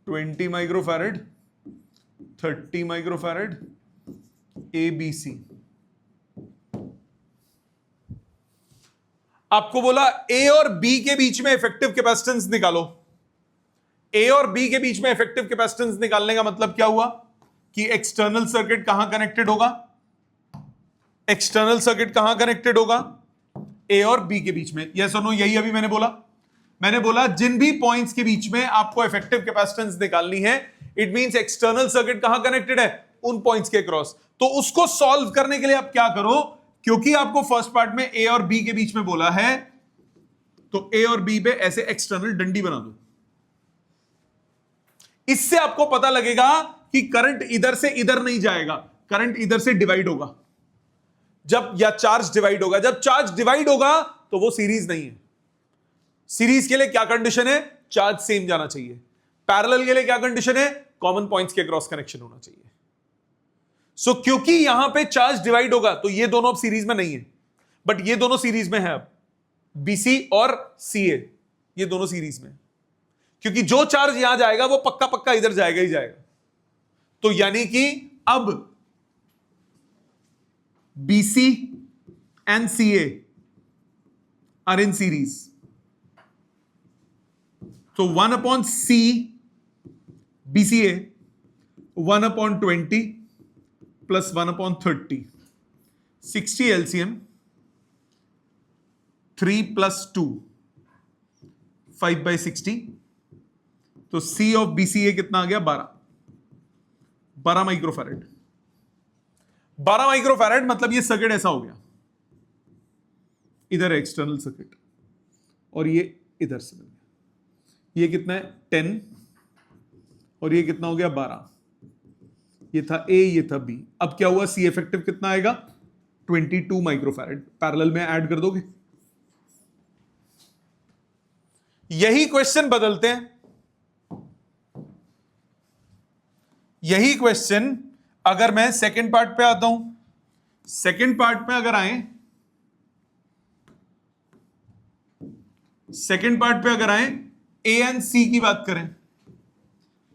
20 microfarad, 30 microfarad, ABC। आपको बोला ए और बी के बीच में इफेक्टिव कैपेसिटेंस निकालो। ए और बी के बीच में इफेक्टिव कैपेसिटेंस निकालने का मतलब क्या हुआ कि एक्सटर्नल सर्किट कहां कनेक्टेड होगा, एक्सटर्नल सर्किट कहां कनेक्टेड होगा, ए और बी के बीच में। यस और नो, यही अभी मैंने बोला जिन भी पॉइंट्स के बीच में आपको इफेक्टिव कैपेसिटेंस निकालनी है, इट मींस एक्सटर्नल सर्किट कहां कनेक्टेड है, उन पॉइंट्स के क्रॉस। तो उसको सॉल्व करने के लिए आप क्या करो, क्योंकि आपको फर्स्ट पार्ट में ए और बी के बीच में बोला है, तो ए और बी पे ऐसे एक्सटर्नल डंडी बना दो। इससे आपको पता लगेगा कि करंट इधर से इधर नहीं जाएगा, करंट इधर से डिवाइड होगा जब, या चार्ज डिवाइड होगा। जब चार्ज डिवाइड होगा तो वो सीरीज नहीं है। सीरीज के लिए क्या कंडीशन है, चार्ज सेम जाना चाहिए। पैरेलल के लिए क्या कंडीशन है, कॉमन पॉइंट्स के क्रॉस कनेक्शन होना चाहिए। सो क्योंकि यहां पे चार्ज डिवाइड होगा तो ये दोनों अब सीरीज में नहीं है, बट ये दोनों सीरीज में है। अब बीसी और सीए ये दोनों सीरीज में, क्योंकि जो चार्ज यहां जाएगा वो पक्का पक्का इधर जाएगा ही जाएगा। तो यानी कि अब BC and CA are in series. तो 1/C BCA 1/20 plus 1/30, 60 LCM, 3 plus 2 5/60। तो C of BCA कितना आ गया, 12 माइक्रोफैरेड। 12 माइक्रोफैरेड मतलब ये सर्किट ऐसा हो गया, इधर एक्सटर्नल सर्किट और ये इधर से बन गया। ये कितना है 10 और ये कितना हो गया 12। ये था ए, ये था बी। अब क्या हुआ, सी इफेक्टिव कितना आएगा 22 माइक्रोफैरेड। पैरेलल में ऐड कर दोगे। यही क्वेश्चन बदलते हैं, यही क्वेश्चन अगर मैं सेकंड पार्ट पे आता हूं, सेकंड पार्ट पे अगर आए, सेकंड पार्ट पे अगर आए, ए एंड सी की बात करें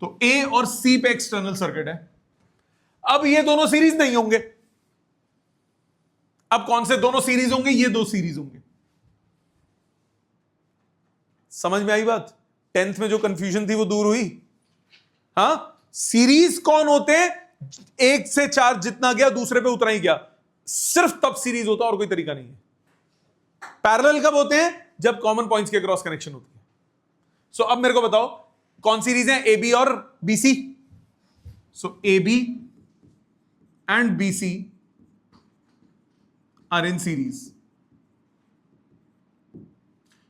तो ए और सी पे एक्सटर्नल सर्किट है। अब ये दोनों सीरीज नहीं होंगे। अब कौन से दोनों सीरीज होंगे, ये दो सीरीज होंगे। समझ में आई बात? 10th में जो कंफ्यूजन थी वो दूर हुई। हां, सीरीज कौन होते हैं, एक से चार्ज जितना गया दूसरे पे उतना ही गया, सिर्फ तब सीरीज होता, और कोई तरीका नहीं है। पैरेलल कब होते हैं, जब कॉमन पॉइंट्स के क्रॉस कनेक्शन होती है। सो अब मेरे को बताओ कौन सीरीज है, ए बी और BC. So A B and BC are in series.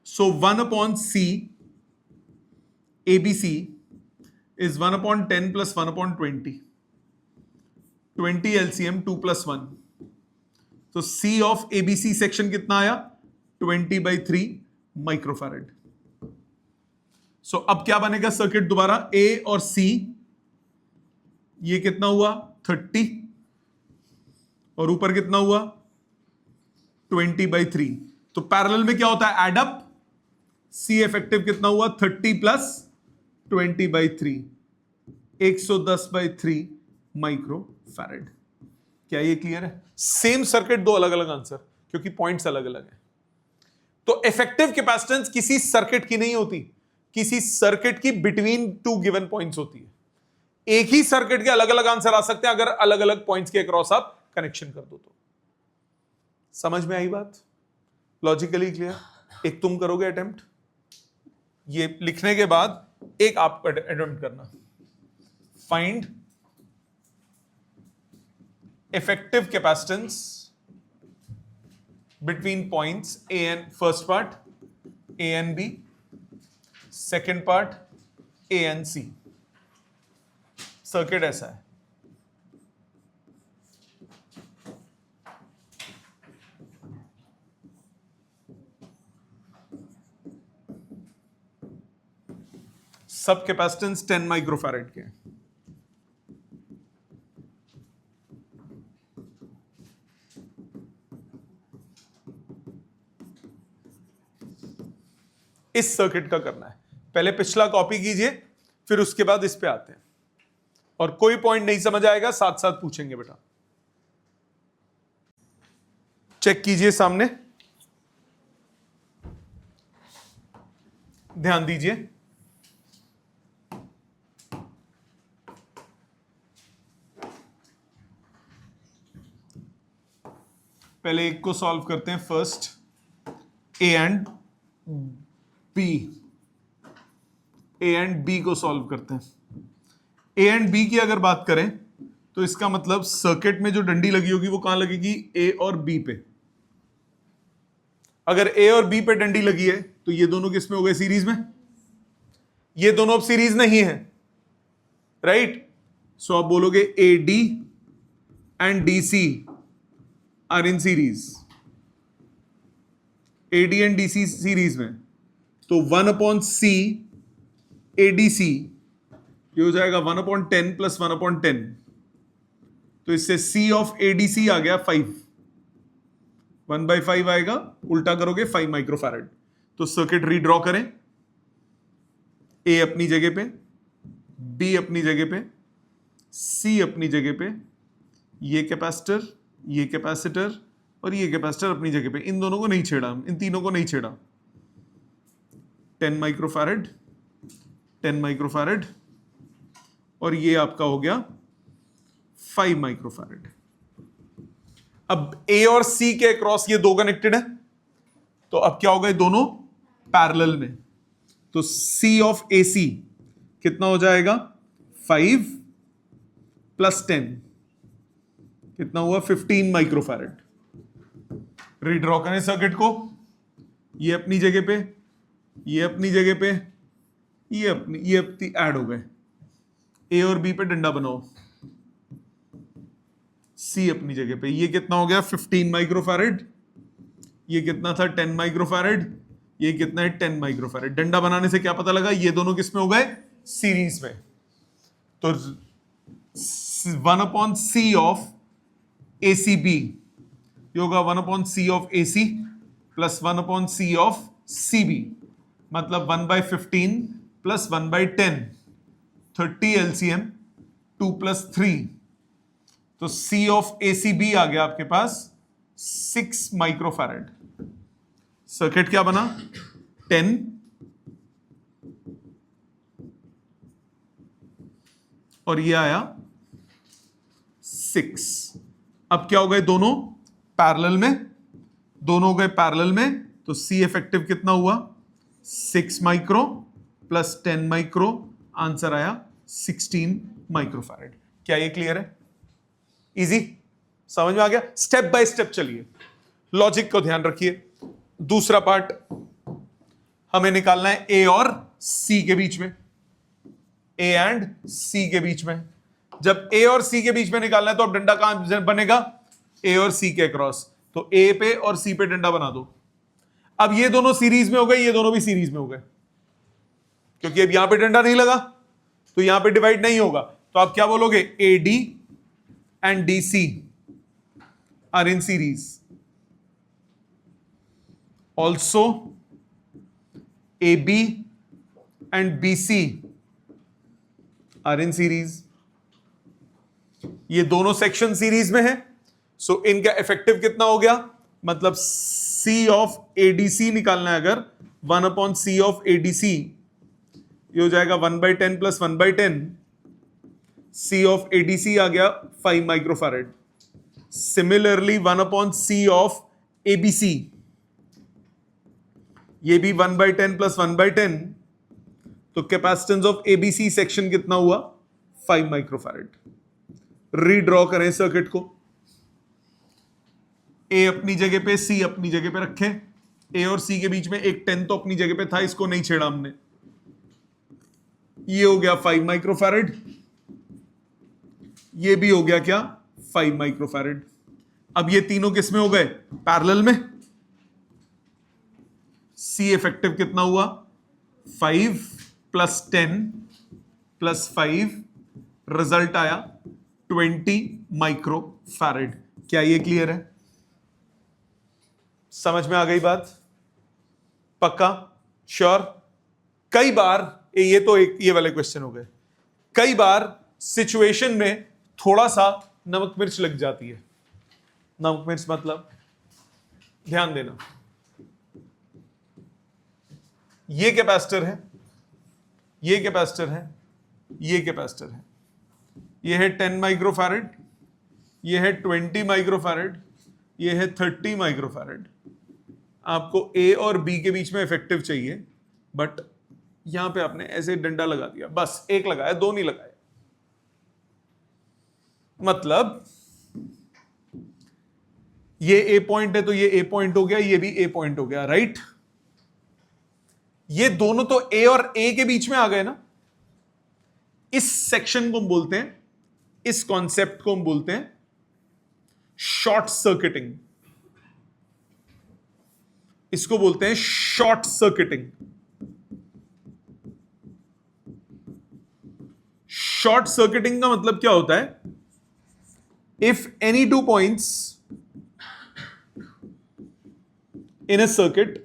So 1/C ABC is 1/10 plus 1/20, 20 LCM 2 plus 1। तो C of ABC सेक्शन कितना आया, 20/3 माइक्रोफैरेड। सो अब क्या बनेगा सर्किट दोबारा, ए और सी, ये कितना हुआ 30 और ऊपर कितना हुआ 20/3। तो पैरेलल में क्या होता है, एड अप। सी इफेक्टिव कितना हुआ 30 प्लस 20/3, 110/3 माइक्रोफैरेड। क्या ये क्लियर है? सेम सर्किट, दो अलग अलग आंसर, क्योंकि पॉइंट्स अलग अलग हैं। तो इफेक्टिव कैपेसिटेंस किसी सर्किट की नहीं होती, किसी सर्किट की बिटवीन टू गिवन पॉइंट्स होती है। एक ही सर्किट के अलग अलग आंसर आ सकते हैं अगर अलग अलग पॉइंट्स के अक्रॉस आप कनेक्शन कर दो तो। समझ में आई बात? Logically clear? एक तुम करोगे अटेम्प्ट, ये लिखने के बाद एक आप अटेम्प्ट करना। Find effective capacitance between points A and, first part A and B, second part A and C. Circuit ऐसा है। सब कैपेसिटेंस 10 माइक्रोफैरेड के हैं। इस सर्किट का करना है। पहले पिछला कॉपी कीजिए, फिर उसके बाद इस पे आते हैं, और कोई पॉइंट नहीं समझ आएगा साथ साथ पूछेंगे बेटा। चेक कीजिए सामने, ध्यान दीजिए। पहले एक को सॉल्व करते हैं, first A and B. A and B को सॉल्व करते हैं। ए एंड बी की अगर बात करें तो इसका मतलब सर्किट में जो डंडी लगी होगी वो कहां लगेगी, ए और बी पे। अगर ए और बी पे डंडी लगी है तो ये दोनों किस में हो गए, सीरीज में। ये दोनों अब सीरीज नहीं है, राइट। सो आप बोलोगे A D and D C are in series. A D and D C series में, तो 1/c ADC ये हो जाएगा 1/10 प्लस 1/10। तो इससे C ऑफ ADC आ गया 5, 1/5 आएगा, उल्टा करोगे 5 माइक्रोफैरड। तो सर्किट रीड्रॉ करें, A अपनी जगह पे, B अपनी जगह पे, C अपनी जगह पे, ये कैपेसिटर, ये कैपेसिटर और ये कैपेसिटर अपनी जगह पे। इन दोनों को नहीं छेड़ा, इन तीनों को नहीं छेड़ा। 10 माइक्रोफैरड, 10 माइक्रोफैरड, और ये आपका हो गया 5 माइक्रोफैरड। अब ए और सी के अक्रॉस ये दो कनेक्टेड है, तो अब क्या होगा, दोनों पैरेलल में। तो सी ऑफ ए सी कितना हो जाएगा, 5 प्लस 10 कितना हुआ, 15 माइक्रोफैरड। रीड्रॉ करें सर्किट को, ये अपनी जगह पे, ये अपनी जगह पे, ये अपनी ऐड हो गए। ए और बी पे डंडा बनाओ, सी अपनी जगह पे। ये कितना हो गया, 15 माइक्रोफैरड। ये कितना था, 10 माइक्रोफैरड। ये कितना है, 10 माइक्रोफैरड। डंडा बनाने से क्या पता लगा, ये दोनों किस में हो गए, सीरीज में। तो 1/c ऑफ ACB ये होगा 1/c of AC plus 1/c of CB, मतलब 1/15 प्लस 1/10, 30 LCM, 2 प्लस 3। तो C ऑफ ACB आ गया आपके पास 6 माइक्रोफैरड। सर्किट क्या बना, 10 और ये आया 6। अब क्या हो गए, दोनों पैरेलल में, दोनों हो गए पैरेलल में। तो C इफेक्टिव कितना हुआ, 6 माइक्रो प्लस 10 माइक्रो, आंसर आया 16 माइक्रोफैरड। क्या ये क्लियर है, इजी, समझ में आ गया। स्टेप बाय स्टेप चलिए, लॉजिक को ध्यान रखिए। दूसरा पार्ट हमें निकालना है ए और सी के बीच में, ए एंड सी के बीच में। जब ए और सी के बीच में निकालना है तो अब डंडा कहां बनेगा, ए और सी के क्रॉस। तो ए पे और सी पे डंडा बना दो। अब ये दोनों सीरीज में हो गए, ये दोनों भी सीरीज में हो गए, क्योंकि अब यहां पे डंडा नहीं लगा तो यहां पे डिवाइड नहीं होगा। तो आप क्या बोलोगे, A D and D C are in series. Also A B and B C are in series. ये दोनों सेक्शन सीरीज में है, सो इनका इफेक्टिव कितना हो गया, मतलब C ऑफ ADC निकालना है अगर, 1/c ऑफ ADC ये हो जाएगा 1/10 प्लस 1/10। C ऑफ ADC आ गया 5 microfarad. Similarly 1/c of ABC ये भी 1/10 प्लस 1/10। तो कैपेसिटेंस ऑफ ABC सेक्शन कितना हुआ, 5 माइक्रोफैरड। रीड्रॉ करें सर्किट को, ए अपनी जगह पे, सी अपनी जगह पे रखें। ए और सी के बीच में एक 10 तो अपनी जगह पे था, इसको नहीं छेड़ा हमने। ये हो गया 5 माइक्रोफैरड, ये भी हो गया क्या, 5 माइक्रोफैरड। अब ये तीनों किस में हो गए, पैरेलल में। सी इफेक्टिव कितना हुआ, 5 प्लस 10 प्लस 5, रिजल्ट आया 20 माइक्रोफैरड। क्या ये क्लियर है, समझ में आ गई बात, पक्का, श्योर। कई बार ये तो एक ये वाले क्वेश्चन हो गए। कई बार सिचुएशन में थोड़ा सा नमक मिर्च लग जाती है। नमक मिर्च मतलब ध्यान देना, ये कैपेसिटर है, ये कैपेसिटर है, ये कैपेसिटर है, ये है 10 माइक्रोफैरड, ये है 20 माइक्रोफैरड, ये है 30 माइक्रोफैरड। आपको ए और बी के बीच में इफेक्टिव चाहिए, बट यहां पे आपने ऐसे डंडा लगा दिया, बस एक लगाया, दो नहीं लगाए। मतलब ये ए पॉइंट है तो ये ए पॉइंट हो गया, ये भी ए पॉइंट हो गया, राइट। ये दोनों तो ए और ए के बीच में आ गए ना। इस सेक्शन को हम बोलते हैं, इस कॉन्सेप्ट को हम बोलते हैं शॉर्ट सर्किटिंग। इसको बोलते हैं शॉर्ट सर्किटिंग। शॉर्ट सर्किटिंग का मतलब क्या होता है? If any two points in a circuit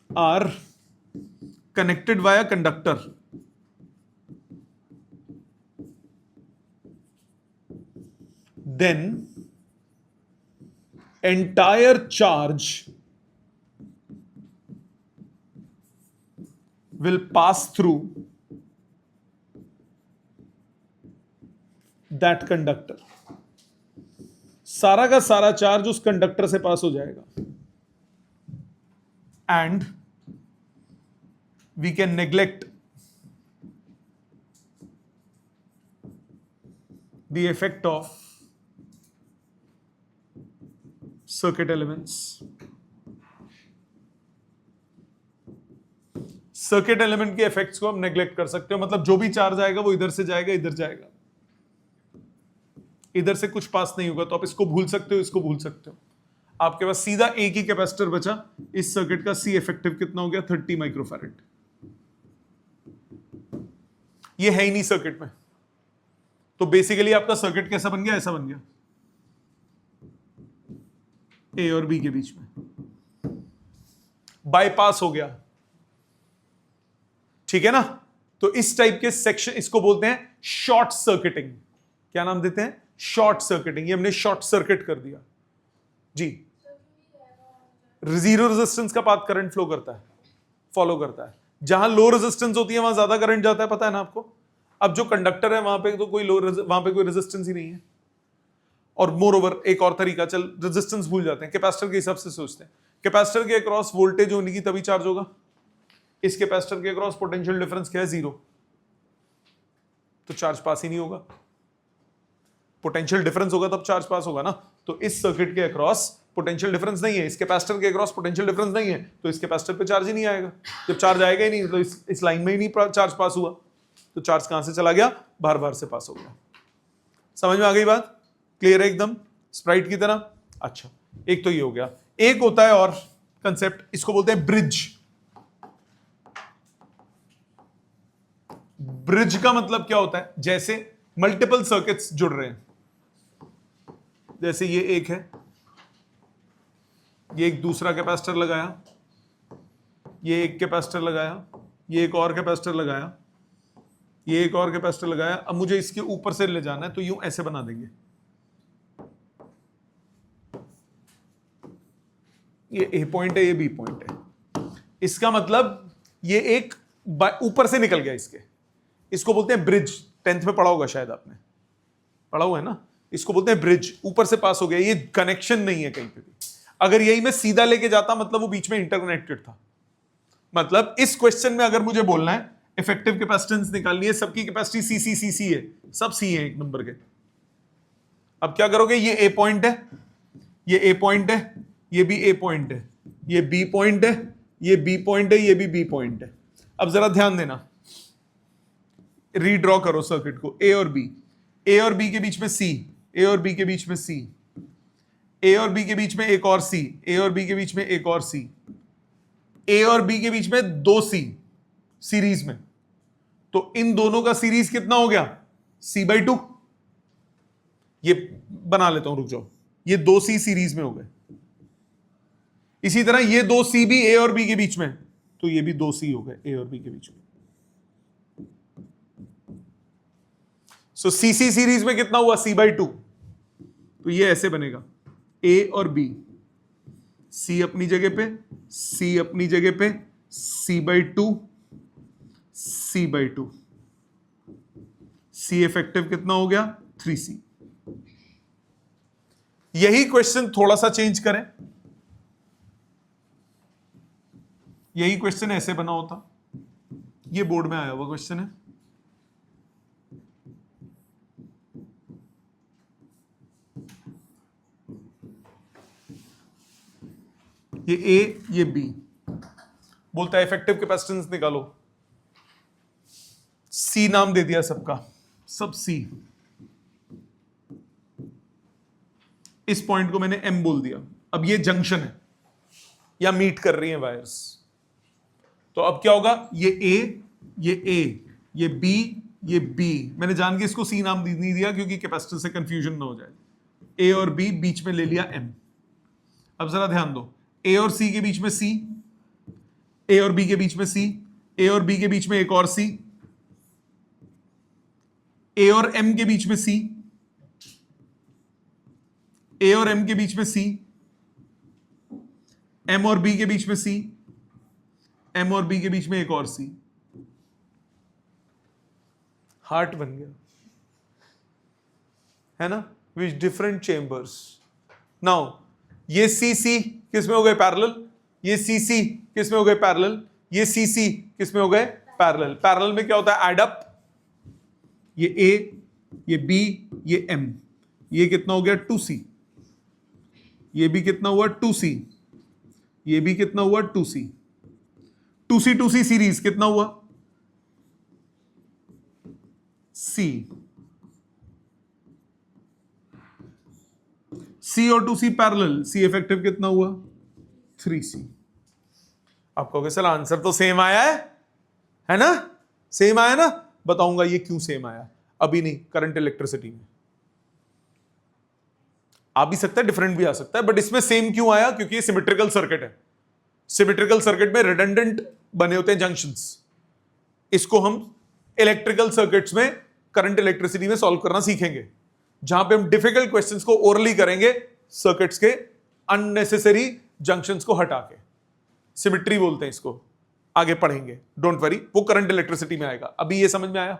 are connected via conductor, then entire charge will pass through that conductor. सारा का सारा चार्ज उस कंडक्टर से पास हो जाएगा। And we can neglect the effect of circuit elements. Circuit element के effects को हम नेग्लेक्ट कर सकते हो, मतलब जो भी चार्ज आएगा वो इधर से जाएगा, इधर जाएगा, इधर से कुछ पास नहीं होगा। तो आप इसको भूल सकते हो, इसको भूल सकते हो। आपके पास सीधा एक ही कैपेसिटर बचा। इस सर्किट का सी इफेक्टिव कितना हो गया? 30 माइक्रोफैरड। ये है ही नहीं सर्किट में, तो बेसिकली आपका सर्किट कैसा बन गया? ऐसा बन गया, ए और बी के बीच में बाईपास हो गया, ठीक है ना। तो इस टाइप के सेक्शन, इसको बोलते हैं शॉर्ट सर्किटिंग। क्या नाम देते हैं? Short circuiting. ये हमने शॉर्ट सर्किट कर दिया जी। जीरो रेजिस्टेंस का पाथ करंट फ्लो करता है, फॉलो करता है। जहां लो रेजिस्टेंस होती है वहां ज्यादा करंट जाता है, पता है ना आपको। अब जो कंडक्टर है वहां पे तो कोई वहां पे कोई रेजिस्टेंस ही नहीं है। और मोर ओवर एक और तरीका, चल रेजिस्टेंस भूल जाते हैं, कैपेसिटर के हिसाब से सोचते हैं। कैपेसिटर के अक्रॉस वोल्टेज होने की तभी चार्ज होगा। इस कैपेसिटर के अक्रॉस पोटेंशियल डिफरेंस क्या है? 0, तो चार्ज पास ही नहीं होगा। पोटेंशियल डिफरेंस होगा तब चार्ज पास होगा ना। तो इस सर्किट के अक्रॉस पोटेंशियल डिफरेंस नहीं है, इस कैपेसिटर के अक्रॉस पोटेंशियल डिफरेंस नहीं है, तो इस कैपेसिटर पे चार्ज ही नहीं आएगा। जब चार्ज आएगा ही नहीं तो इस लाइन में ही नहीं चार्ज पास हुआ, तो चार्ज कहां से चला गया? बाहर बाहर से पास हो गया। समझ में आ गई बात? क्लियर है एकदम, स्प्राइट की तरह। अच्छा, एक तो ये हो गया। एक होता है और कंसेप्ट, इसको बोलते हैं ब्रिज। ब्रिज का मतलब क्या होता है? जैसे मल्टीपल सर्किट्स जुड़ रहे हैं, जैसे ये एक है, ये एक दूसरा कैपेसिटर लगाया, ये एक कैपेसिटर लगाया, ये एक और कैपेसिटर लगाया, ये एक और कैपेसिटर लगाया। अब मुझे इसके ऊपर से ले जाना है, तो यूं ऐसे बना देंगे। ये ए पॉइंट है, ये बी पॉइंट है। इसका मतलब ये एक ऊपर से निकल गया इसके। इसको बोलते हैं ब्रिज। 10th में पढ़ा होगा शायद आपने, पढ़ा हुआ है ना। इसको बोलते हैं ब्रिज, ऊपर से पास हो गया। ये कनेक्शन नहीं है कहीं पे भी। अगर यही मैं सीधा लेके जाता, मतलब वो बीच में इंटरकनेक्टेड था। मतलब इस क्वेश्चन में अगर मुझे बोलना है इफेक्टिव कैपेसिटेंस निकालनी है, सबकी कैपेसिटी सी है, सब सी है एक नंबर के। अब क्या करोगे? ये ए पॉइंट है, ये ए पॉइंट है, ये भी ए पॉइंट है, ये बी पॉइंट है, ये बी पॉइंट है, ये भी बी पॉइंट है। अब जरा ध्यान देना, रीड्रॉ करो सर्किट को। ए और बी, ए और बी के बीच में सी, ए और बी के बीच में सी, ए और बी के बीच में एक और सी, ए और बी के बीच में एक और सी, ए और बी के बीच में 2 सी सीरीज में। तो इन दोनों का सीरीज कितना हो गया? C/2। ये बना लेता हूं, रुक जाओ। ये 2 सी सीरीज में हो गए। इसी तरह ये दो सी भी ए और बी के बीच में, तो ये भी दो सी हो गए ए और बी के बीच में। सो सीसी सीरीज में कितना हुआ, c/2, तो ये ऐसे बनेगा ए और बी, सी अपनी जगह पे, सी अपनी जगह पे, c/2, c/2, सी इफेक्टिव कितना हो गया 3c। यही क्वेश्चन थोड़ा सा चेंज करें, यही क्वेश्चन ऐसे बना होता, ये बोर्ड में आया हुआ क्वेश्चन है, ये ए ये बी, बोलता है इफेक्टिव कैपेसिटेंस निकालो, सी नाम दे दिया सबका, सब सी, इस पॉइंट को मैंने एम बोल दिया। अब ये जंक्शन है या मीट कर रही है वायर्स, तो अब क्या होगा, ये ए ये बी ये बी, मैंने जान के इसको सी नाम नहीं दिया क्योंकि कैपेसिटर से कंफ्यूजन ना हो जाए, ए और बी बीच में ले लिया एम। अब जरा ध्यान दो, ए और सी के बीच में सी, ए और बी के बीच में सी, ए और बी के बीच में एक और सी, ए और एम के बीच में सी, ए और एम के बीच में सी, एम और बी के बीच में सी, एम और बी के बीच में एक और सी, हार्ट बन गया है ना, विच डिफरेंट चेंबर्स। नाउ ये सी सी किस में हो गए पैरेलल, ये सी सी किस में हो गए पैरेलल, ये सी सी किस में हो गए पैरेलल। पैरेलल में क्या होता है, एड अप, ये ए ये बी ये एम, ये कितना हो गया 2c, ये भी कितना हुआ 2c, ये भी कितना हुआ 2c, 2c सीरीज कितना हुआ c, c और 2c पैरेलल, c इफेक्टिव कितना हुआ 3c। आप कहोगे सर आंसर तो सेम आया है ना, सेम आया ना, बताऊंगा ये क्यों सेम आया, अभी नहीं, करंट इलेक्ट्रिसिटी में आ भी सकता है डिफरेंट भी आ सकता है, बट इसमें सेम क्यों आया, क्योंकि ये सिमेट्रिकल सर्किट है, सिमेट्रिकल सर्किट में रिडंडेंट बने होते हैं जंक्शंस, इसको हम इलेक्ट्रिकल सर्किट्स में करंट इलेक्ट्रिसिटी में सॉल्व करना सीखेंगे, जहां पे हम डिफिकल्ट क्वेश्चंस को ओरली करेंगे सर्किट्स के अननेसेसरी जंक्शंस को हटा के, सिमेट्री बोलते हैं इसको, आगे पढ़ेंगे, डोंट वरी, वो करंट इलेक्ट्रिसिटी में आएगा। अभी ये समझ में आया,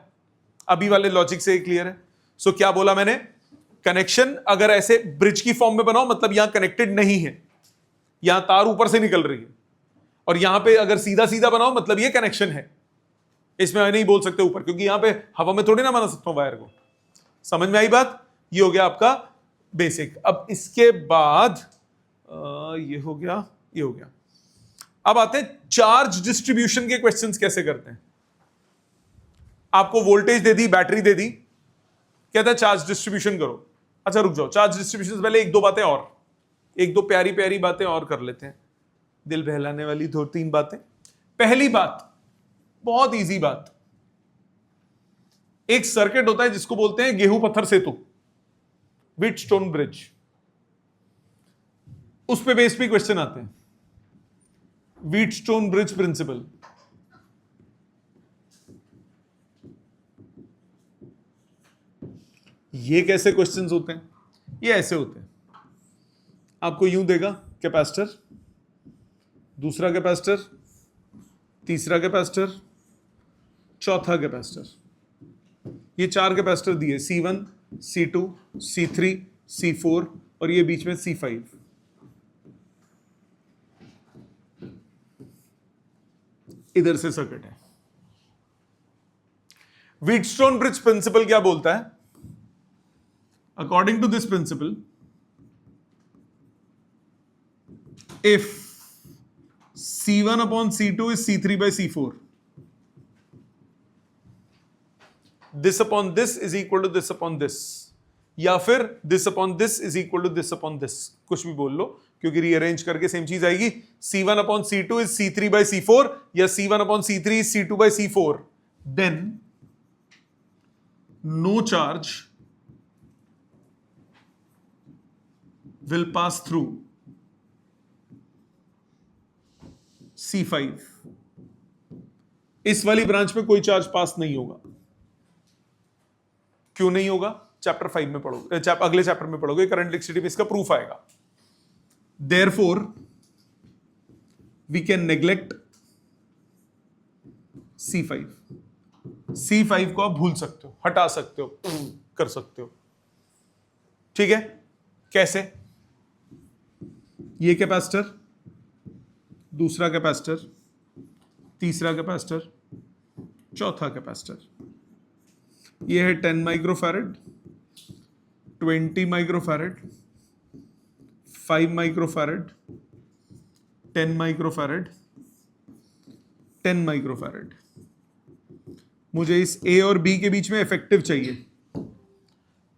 अभी वाले लॉजिक से क्लियर है। सो क्या बोला मैंने, कनेक्शन अगर ऐसे ब्रिज की फॉर्म में बनाओ मतलब यहां कनेक्टेड नहीं है, यहां तार ऊपर से निकल रही है, और यहां पे अगर सीधा सीधा बनाओ मतलब ये कनेक्शन है, इसमें नहीं बोल सकते ऊपर, क्योंकि यहां पे हवा में थोड़ी ना बना सकता हूं वायर को। समझ में आई बात, ये हो गया आपका बेसिक। अब इसके बाद ये हो गया, ये हो गया। अब आते हैं चार्ज डिस्ट्रीब्यूशन के क्वेश्चंस कैसे करते हैं। आपको वोल्टेज दे दी, बैटरी दे दी, कहता है चार्ज डिस्ट्रीब्यूशन करो। अच्छा रुक जाओ, चार्ज डिस्ट्रीब्यूशन से पहले एक दो बातें और, एक दो प्यारी प्यारी बातें और कर लेते हैं, दिल बहलाने वाली 2-3 बातें। पहली बात, बहुत इजी बात, एक सर्किट होता है जिसको बोलते हैं गेहूं पत्थर सेतु, व्हीटस्टोन ब्रिज, उस पे बेस पे क्वेश्चन आते हैं, व्हीटस्टोन ब्रिज प्रिंसिपल। ये कैसे क्वेश्चंस होते हैं, ये ऐसे होते हैं, आपको यूं देगा कैपेसिटर, दूसरा कैपेसिटर, तीसरा कैपेसिटर, चौथा कैपेसिटर, ये 4 कैपेसिटर दिए, C1 C2 C3 C4 और ये बीच में C5। इधर से सर्किट है। व्हीटस्टोन ब्रिज प्रिंसिपल क्या बोलता है, according to this principle, if C1 upon C2 is C3 by C4, this upon this is equal to this upon this, या फिर this upon this is equal to this upon this, कुछ भी बोल लो क्योंकि rearrange करके same चीज आएगी। C1 upon C2 is C3 by C4 या C1 upon C3 is C2 by C4, then no charge will pass through C5। इस वाली ब्रांच में कोई चार्ज पास नहीं होगा। क्यों नहीं होगा? चैप्टर 5 में पढ़ोगे, अगले चैप्टर में पढ़ोगे, करंट इलेक्ट्रिसिटी में इसका प्रूफ आएगा। Therefore we can neglect C5। C5 को आप भूल सकते हो, हटा सकते हो, कर सकते हो। ठीक है? कैसे? ये कैपेसिटर, दूसरा कैपेसिटर, तीसरा कैपेसिटर, चौथा कैपेसिटर। ये है 10 microfarad, 20 microfarad, 5 microfarad, 10 microfarad, 10 microfarad. मुझे इस ए और बी के बीच में इफेक्टिव चाहिए।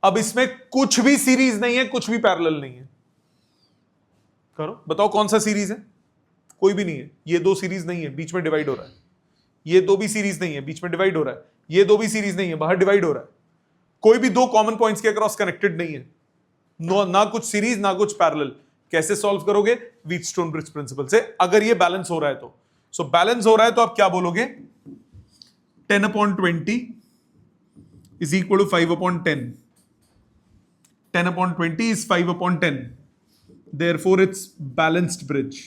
अब इसमें कुछ भी सीरीज नहीं है, कुछ भी पैरेलल नहीं है। करो, बताओ कौन सा सीरीज है? कोई भी नहीं है। ये दो सीरीज नहीं है, बीच में डिवाइड हो रहा है। ये दो भी सीरीज नहीं है, बीच में डिवाइड हो रहा है। ये दो भी सीरीज नहीं है, बाहर डिवाइड हो रहा है। कोई भी दो कॉमन पॉइंट्स के अक्रॉस कनेक्टेड नहीं है। ना कुछ सीरीज ना कुछ पैरेलल। कैसे सॉल्व करोगे? व्हीटस्टोन ब्रिज प्रिंसिपल से। अगर ये बैलेंस हो रहा है तो, सो बैलेंस हो रहा है तो आप क्या बोलोगे? 10/20 is equal to 5/10. 10/20 is 5/10. Therefore, it's balanced bridge.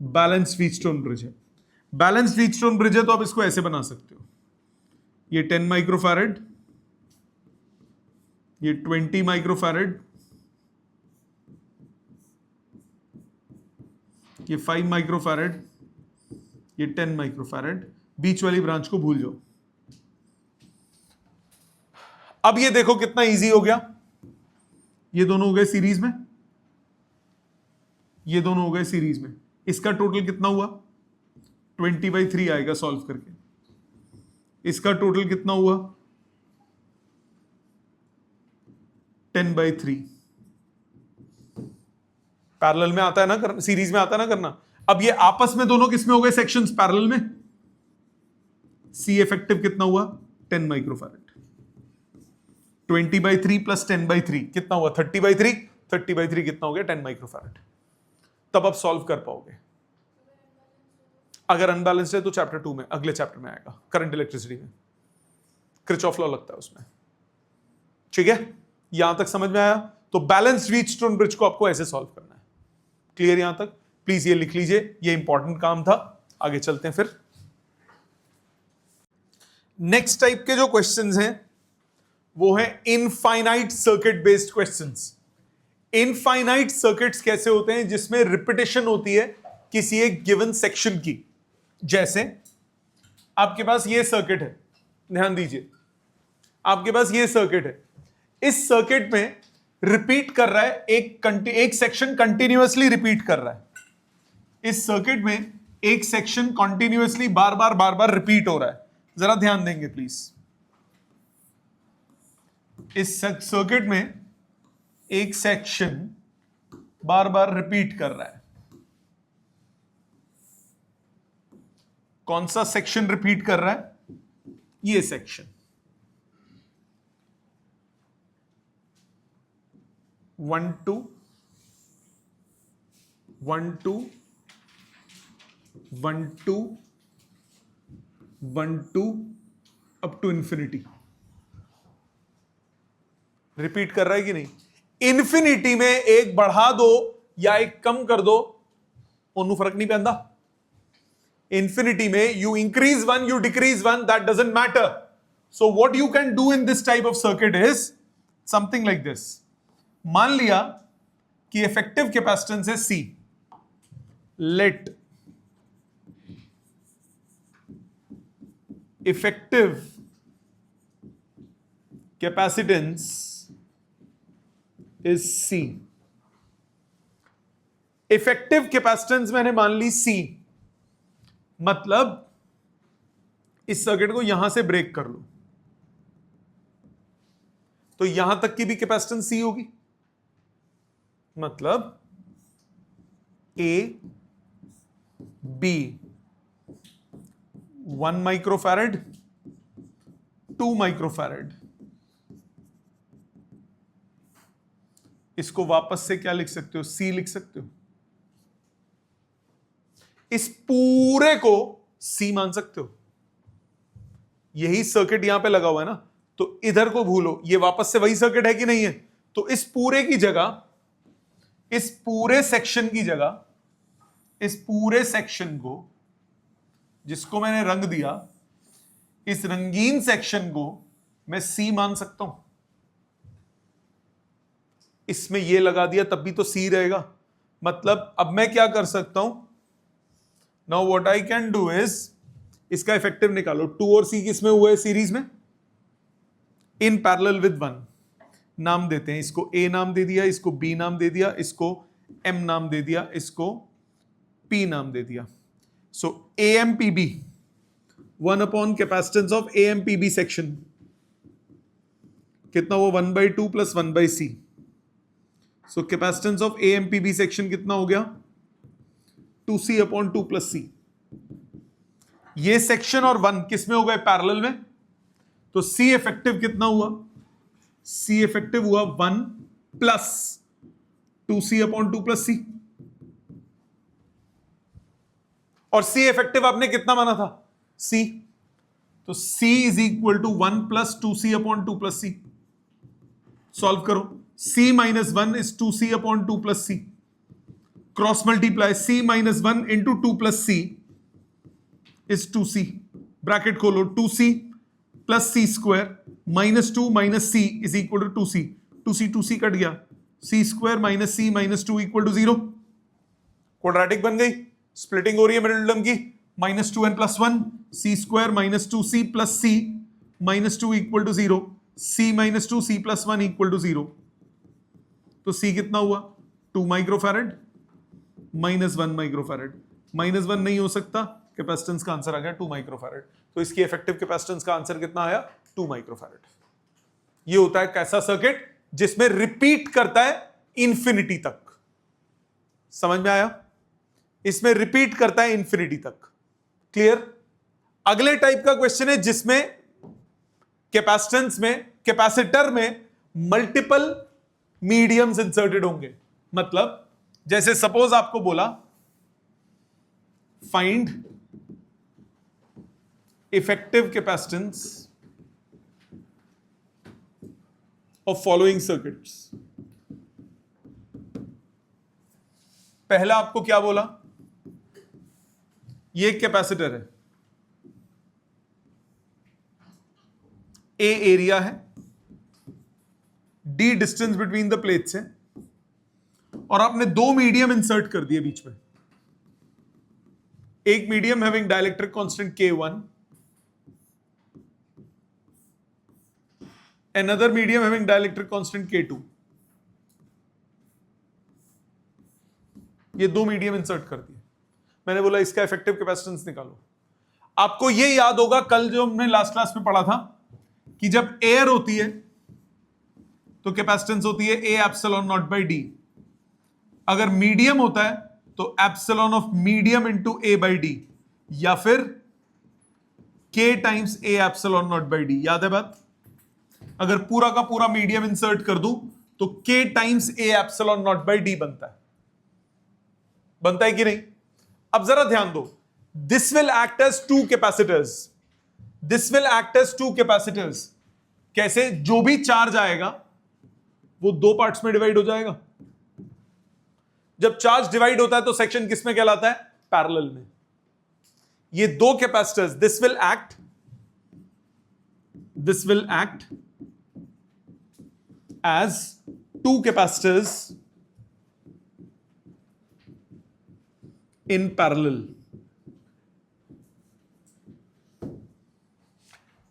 Balanced Wheatstone bridge है। बैलेंस्ड व्हीटस्टोन ब्रिज है तो आप इसको ऐसे बना सकते हो। ये 10 माइक्रोफैरड, ये 20 माइक्रोफैरड, ये 5 माइक्रोफैरड, ये 10 माइक्रोफैरड। बीच वाली ब्रांच को भूल जाओ। अब ये देखो कितना इजी हो गया। ये दोनों हो गए सीरीज में, ये दोनों हो गए सीरीज में। इसका टोटल कितना हुआ? 20/3 आएगा सॉल्व करके। इसका टोटल कितना हुआ? 10/3। पैरेलल में आता है ना, सीरीज में आता है ना करना। अब ये आपस में दोनों किसमें हो गए? सेक्शंस पैरेलल में। सी इफेक्टिव कितना हुआ? 10 माइक्रोफैरड। 20/3 प्लस 10/3 कितना हुआ? 30/3। 30/3 कितना हो गया? 10 माइक्रोफैरड। तब आप सॉल्व कर पाओगे। अगर अनबैलेंस्ड है तो चैप्टर 2 में, अगले चैप्टर में आएगा, करंट इलेक्ट्रिसिटी में। किरचॉफ लॉ लगता है उसमें। ठीक है? यहां तक समझ में आया? तो बैलेंस्ड व्हीटस्टोन ब्रिज को आपको ऐसे सॉल्व करना है। क्लियर यहां तक? प्लीज ये लिख लीजिए, ये इंपॉर्टेंट काम था। आगे चलते हैं फिर। नेक्स्ट टाइप के जो क्वेश्चंस हैं वो है infinite circuit based questions. Infinite circuits कैसे होते हैं? जिसमें रिपीटेशन होती है किसी एक गिवन सेक्शन की। जैसे आपके पास ये सर्किट है, ध्यान दीजिए, आपके पास ये सर्किट है। इस सर्किट में रिपीट कर रहा है, एक सेक्शन कंटिन्यूअसली रिपीट कर रहा है। इस सर्किट में एक सेक्शन कंटिन्यूअसली बार बार रिपीट हो रहा है। जरा ध्यान देंगे प्लीज। इस सर्किट में एक सेक्शन बार बार रिपीट कर रहा है। कौन सा सेक्शन रिपीट कर रहा है? ये section. 1 2 1 2 1 2 1 2 up to infinity. Repeat कर रहा है कि नहीं? इंफिनिटी में एक बढ़ा दो या एक कम कर दो, उन्हें फर्क नहीं पैंदा। इंफिनिटी में you increase one, you decrease one, that doesn't matter. So what you can do in this type of circuit is something like this. मान लिया कि इफेक्टिव कैपेसिटेंस है C। Let effective capacitance is C। Effective capacitance मैंने मान ली C, मतलब इस circuit को यहां से ब्रेक कर लो तो यहां तक की भी कैपेसिटेंस C होगी। मतलब A B 1 माइक्रोफैरड 2 माइक्रोफैरड, इसको वापस से क्या लिख सकते हो, सी लिख सकते हो। इस पूरे को सी मान सकते हो। यही सर्किट यहां पे लगा हुआ है ना, तो इधर को भूलो, ये वापस से वही सर्किट है कि नहीं है। तो इस पूरे की जगह, इस पूरे सेक्शन की जगह, इस पूरे सेक्शन को जिसको मैंने रंग दिया, इस रंगीन सेक्शन को मैं सी मान सकता हूं। इसमें ये लगा दिया तब भी तो सी रहेगा। मतलब अब मैं क्या कर सकता हूं, now what I can do is, इसका इफेक्टिव निकालो। 2 और सी किसमें हुआ है, सीरीज में, इन पैरेलल विद 1। नाम देते हैं, इसको ए नाम दे दिया, इसको बी नाम दे दिया, इसको एम नाम दे दिया, इसको पी नाम दे दिया। सो AMPB, 1 upon capacitance of AMPB section कितना हुआ, 1/2 plus 1/c। So capacitance of AMPB section कितना हो गया, 2c अपॉन 2 प्लस c। ये सेक्शन और 1 किस में हो गए, पैरेलल में। तो C इफेक्टिव कितना हुआ, C इफेक्टिव हुआ 1 plus 2c upon 2 plus c। और C इफेक्टिव आपने कितना माना था, C। तो C is equal to 1 plus 2c upon 2 plus c। Solve करो, C minus 1 is 2c upon 2 plus c। Cross multiply, C minus 1 into 2 plus c is 2c। Bracket खोलो, 2c plus c square minus 2 minus c is equal to 2c। 2c cut गया, c square minus c minus 2 equal to 0। Quadratic बन गई, splitting हो रही है middle term की। -2n plus 1, c square minus 2c plus c minus 2 equal to 0। c minus 2 c plus 1 equal to 0। तो c कितना हुआ, 2 माइक्रोफैरड माइनस 1 माइक्रोफैरड। -1 नहीं हो सकता, कैपेसिटेंस का आंसर आ गया 2 माइक्रोफैरड। तो इसकी इफेक्टिव कैपेसिटेंस का आंसर कितना आया, 2 माइक्रोफैरड। ये होता है कैसा सर्किट, जिसमें रिपीट करता है इंफिनिटी तक। समझ में आया, इसमें रिपीट करता है इंफिनिटी तक। क्लियर। अगले टाइप का क्वेश्चन है जिसमें कैपेसिटेंस में, कैपेसिटर में मल्टीपल मीडियम्स इंसर्टेड होंगे। मतलब जैसे सपोज आपको बोला find effective capacitance of following circuits. पहला आपको क्या बोला, ये एक कैपेसिटर है, ए एरिया है, D distance between the plates है, और आपने 2 मीडियम इंसर्ट कर दिए बीच में। एक medium having dielectric constant K1, another medium having dielectric constant K2। ये 2 मीडियम इंसर्ट कर दिए। मैंने बोला इसका इफेक्टिव कैपेसिटेंस निकालो। आपको ये याद होगा कल जो हमने लास्ट क्लास में पढ़ा था कि जब एयर होती है तो कैपेसिटेंस होती है A epsilon naught by D। अगर मीडियम होता है तो epsilon of medium into A by D, या फिर K times A epsilon naught by D। याद है बात। अगर पूरा का पूरा मीडियम इंसर्ट कर दूं तो K times A epsilon naught by D बनता है कि नहीं। अब जरा ध्यान दो, this will act as 2 capacitors, this will act as 2 capacitors. कैसे, जो भी चार्ज आएगा वो 2 पार्ट्स में डिवाइड हो जाएगा। जब चार्ज डिवाइड होता है तो सेक्शन किस में कहलाता है, पैरेलल में। ये 2 capacitors, this will act as 2 capacitors in parallel।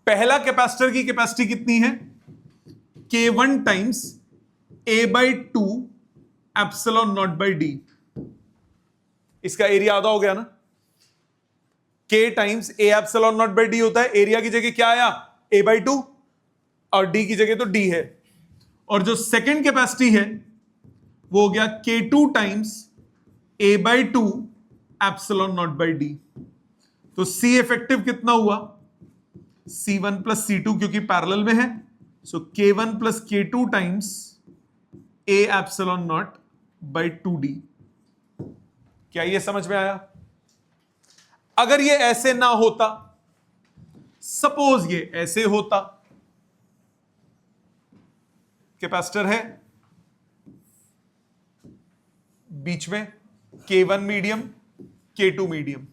पहला कैपेसिटर की कैपेसिटी कितनी है, K1 times A by 2 epsilon naught by D। इसका एरिया आधा हो गया ना। K times A epsilon naught by D होता है, एरिया की जगह क्या आया, A बाई 2, और D की जगह तो D है। और जो सेकेंड कैपेसिटी है वो हो गया K2 times A by 2 epsilon naught by D। तो C इफेक्टिव कितना हुआ, C1 प्लस C2, क्योंकि पैरेलल में है। सो K1 plus K2 times A epsilon naught by 2d। क्या ये समझ में आया? अगर ये ऐसे ना होता, सपोज ये ऐसे होता, कैपेसिटर है बीच में, K1 मीडियम, K2 मीडियम,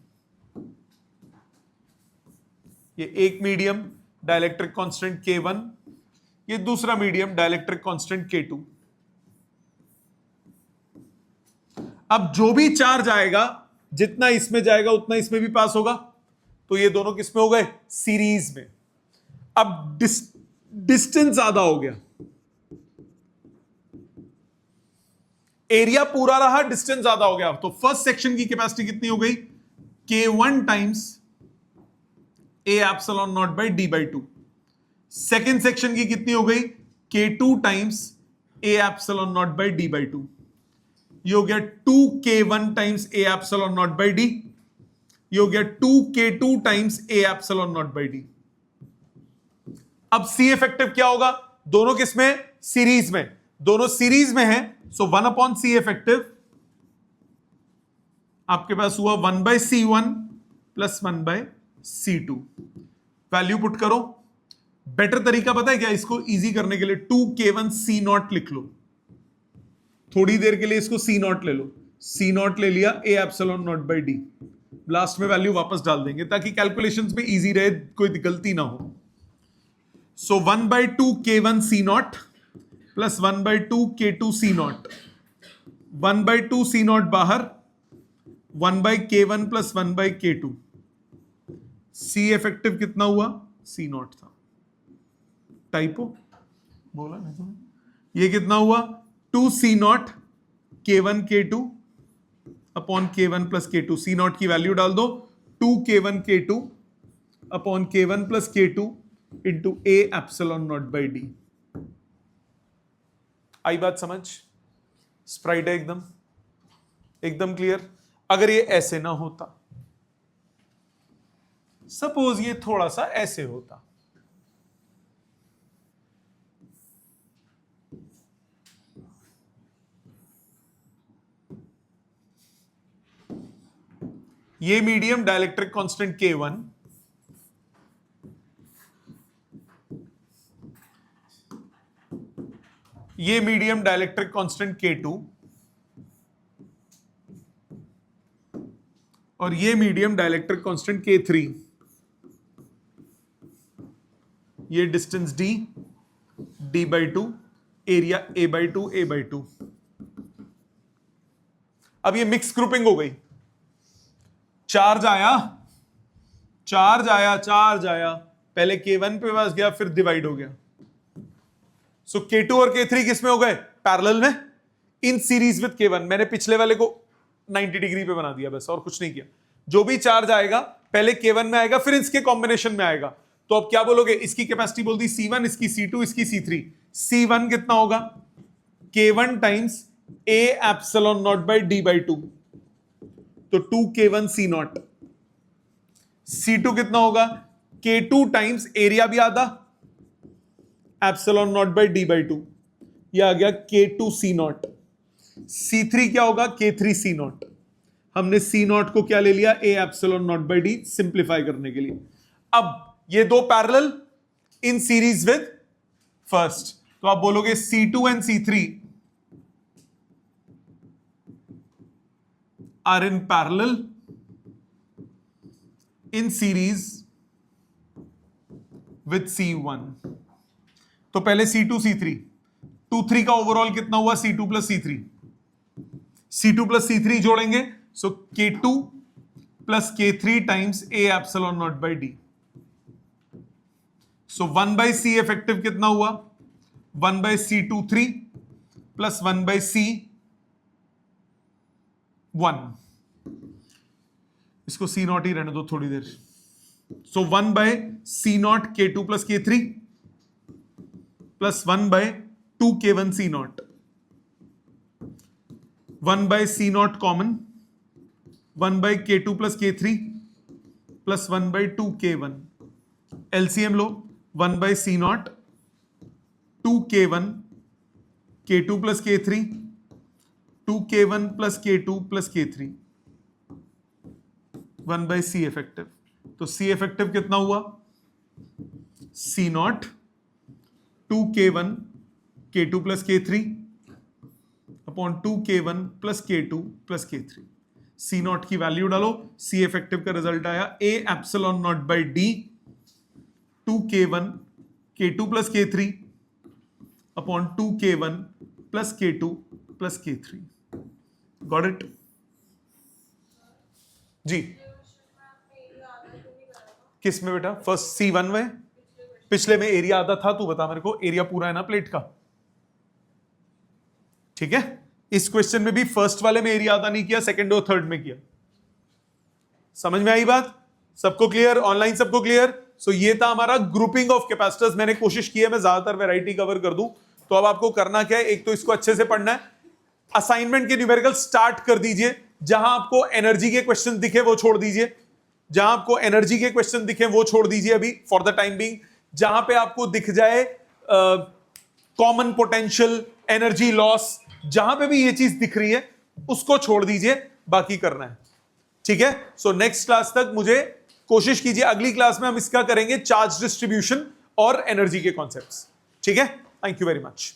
ये एक मीडियम डाइलेक्ट्रिक कांस्टेंट K1, ये दूसरा मीडियम डाइलेक्ट्रिक कांस्टेंट K2। अब जो भी चार्ज आएगा, जितना इसमें जाएगा उतना इसमें भी पास होगा, तो ये दोनों किसमें हो गए? सीरीज में। अब डिस्टेंस ज्यादा हो गया, एरिया पूरा रहा, डिस्टेंस ज्यादा हो गया, तो फर्स्ट सेक्शन की कैपेसिटी कितनी हो गई? K1 times A epsilon naught by D by 2। Second section की कितनी हो गई? K2 times A epsilon naught by D by 2। ये हो गया 2K1 times A epsilon naught by D, ये हो गया 2K2 times A epsilon naught by D. अब सी इफेक्टिव क्या होगा? दोनों किसमें? सीरीज में। दोनों सीरीज में है, सो 1 अपॉन सी इफेक्टिव आपके पास हुआ 1 by C1 plus 1 by C2। Value put करो। बेटर तरीका पता है क्या? इसको इजी करने के लिए 2K1 C0 लिख लो, थोड़ी देर के लिए इसको C0 ले लो, C0 ले लिया, A epsilon naught by D, last में वैल्यू वापस डाल देंगे ताकि कैलकुलेशंस में इजी रहे, कोई गलती ना हो। So 1 by 2K1 C0 plus 1 by 2K2 C0, 1 by 2 C0 बाहर, 1 by K1 plus 1 by K2। C effective कितना हुआ? C0 था, टाइपो बोला नहीं तो। ये कितना हुआ? 2C0 K1 K2 upon K1 plus K2। C0 की वैल्यू डाल दो, 2K1 K2 upon K1 plus K2 into A epsilon naught by D. आई बात समझ? स्प्राइट है एकदम, एकदम क्लियर। अगर ये ऐसे ना होता, सपोज ये थोड़ा सा ऐसे होता, ये मीडियम डाइलेक्ट्रिक कांस्टेंट K1, ये मीडियम डाइलेक्ट्रिक कांस्टेंट K2, और ये मीडियम डाइलेक्ट्रिक कांस्टेंट K3। ये distance D, D by 2, area A by 2, A by 2। अब ये मिक्स ग्रुपिंग हो गई, चार्ज आया, चार्ज आया, चार्ज आया, पहले K1 पे पास गया, फिर डिवाइड हो गया। सो K2 और K3 किसमें हो गए? पैरेलल में, इन सीरीज विद K1। मैंने पिछले वाले को 90 डिग्री पे बना दिया बस, और कुछ नहीं किया। जो भी चार्ज आएगा पहले K1 में आएगा, फिर इसके कॉम्बिनेशन में आएगा। तो अब क्या बोलोगे? इसकी कैपेसिटी बोल दी C1, इसकी C2, इसकी C3। C1 कितना होगा? K1 times A epsilon naught by D by 2, तो 2K1 C0। C2 कितना होगा? K2 टाइम्स एरिया भी आधा, epsilon naught by D by 2, यह आ गया K2 C0। C3 क्या होगा? K3 C0। हमने C0 को क्या ले लिया? A epsilon naught by D, simplify करने के लिए। अब ये दो parallel in series with first, तो आप बोलोगे C2 and C3 are in parallel in series with C1। तो पहले C2 C3, 2 3 का ओवरऑल कितना हुआ? C2 plus C3, C2 plus C3 जोड़ेंगे, so K2 plus K3 times A epsilon naught by D. So 1 by C effective कितना हुआ? 1 by C2 3 plus 1 by C 1। इसको C0 ही रहने दो थोड़ी देर। So 1 by C0 K2 plus K3 plus 1 by 2K1 C0, 1 by C0 common, 1 by K2 plus K3 plus 1 by 2K1। LCM लो, 1 by C0 2K1 K2 plus K3, 2K1 plus K2 plus K3, 1 by C effective. तो C effective कितना हुआ? C naught 2K1 K2 plus K3 upon 2K1 plus K2 plus K3। C naught की value डालो, C effective का result आया A epsilon naught by D 2K1 K2 plus K3 upon 2K1 plus K2 plus K3। Got it जी? किस में बेटा? First C1 में? पिछले में एरिया आधा था, तू बता मेरे को, एरिया पूरा है ना प्लेट का? ठीक है, इस क्वेश्चन में भी फर्स्ट वाले में एरिया आधा नहीं किया, सेकंड और थर्ड में किया। समझ में आई बात? सबको क्लियर? ऑनलाइन सबको क्लियर? सो ये था हमारा ग्रुपिंग ऑफ कैपेसिटर्स। मैंने कोशिश की है मैं ज्यादातर वैरायटी कवर कर दूं। तो अब आपको करना क्या है, एक तो इसको अच्छे से पढ़ना है, असाइनमेंट के न्यूमेरिकल स्टार्ट कर दीजिए। जहां आपको एनर्जी के क्वेश्चन दिखे वो छोड़ दीजिए, जहां आपको एनर्जी के क्वेश्चन दिखे वो छोड़ दीजिए अभी फॉर द टाइम बीइंग। जहां पे आपको दिख जाए कॉमन पोटेंशियल, एनर्जी लॉस, जहां पे भी ये चीज दिख रही है उसको छोड़ दीजिए, बाकी करना है। ठीक है, सो नेक्स्ट क्लास तक मुझे कोशिश कीजिए, अगली क्लास में हम इसका करेंगे चार्ज डिस्ट्रीब्यूशन और एनर्जी के कॉन्सेप्ट्स। ठीक है, थैंक यू वेरी मच।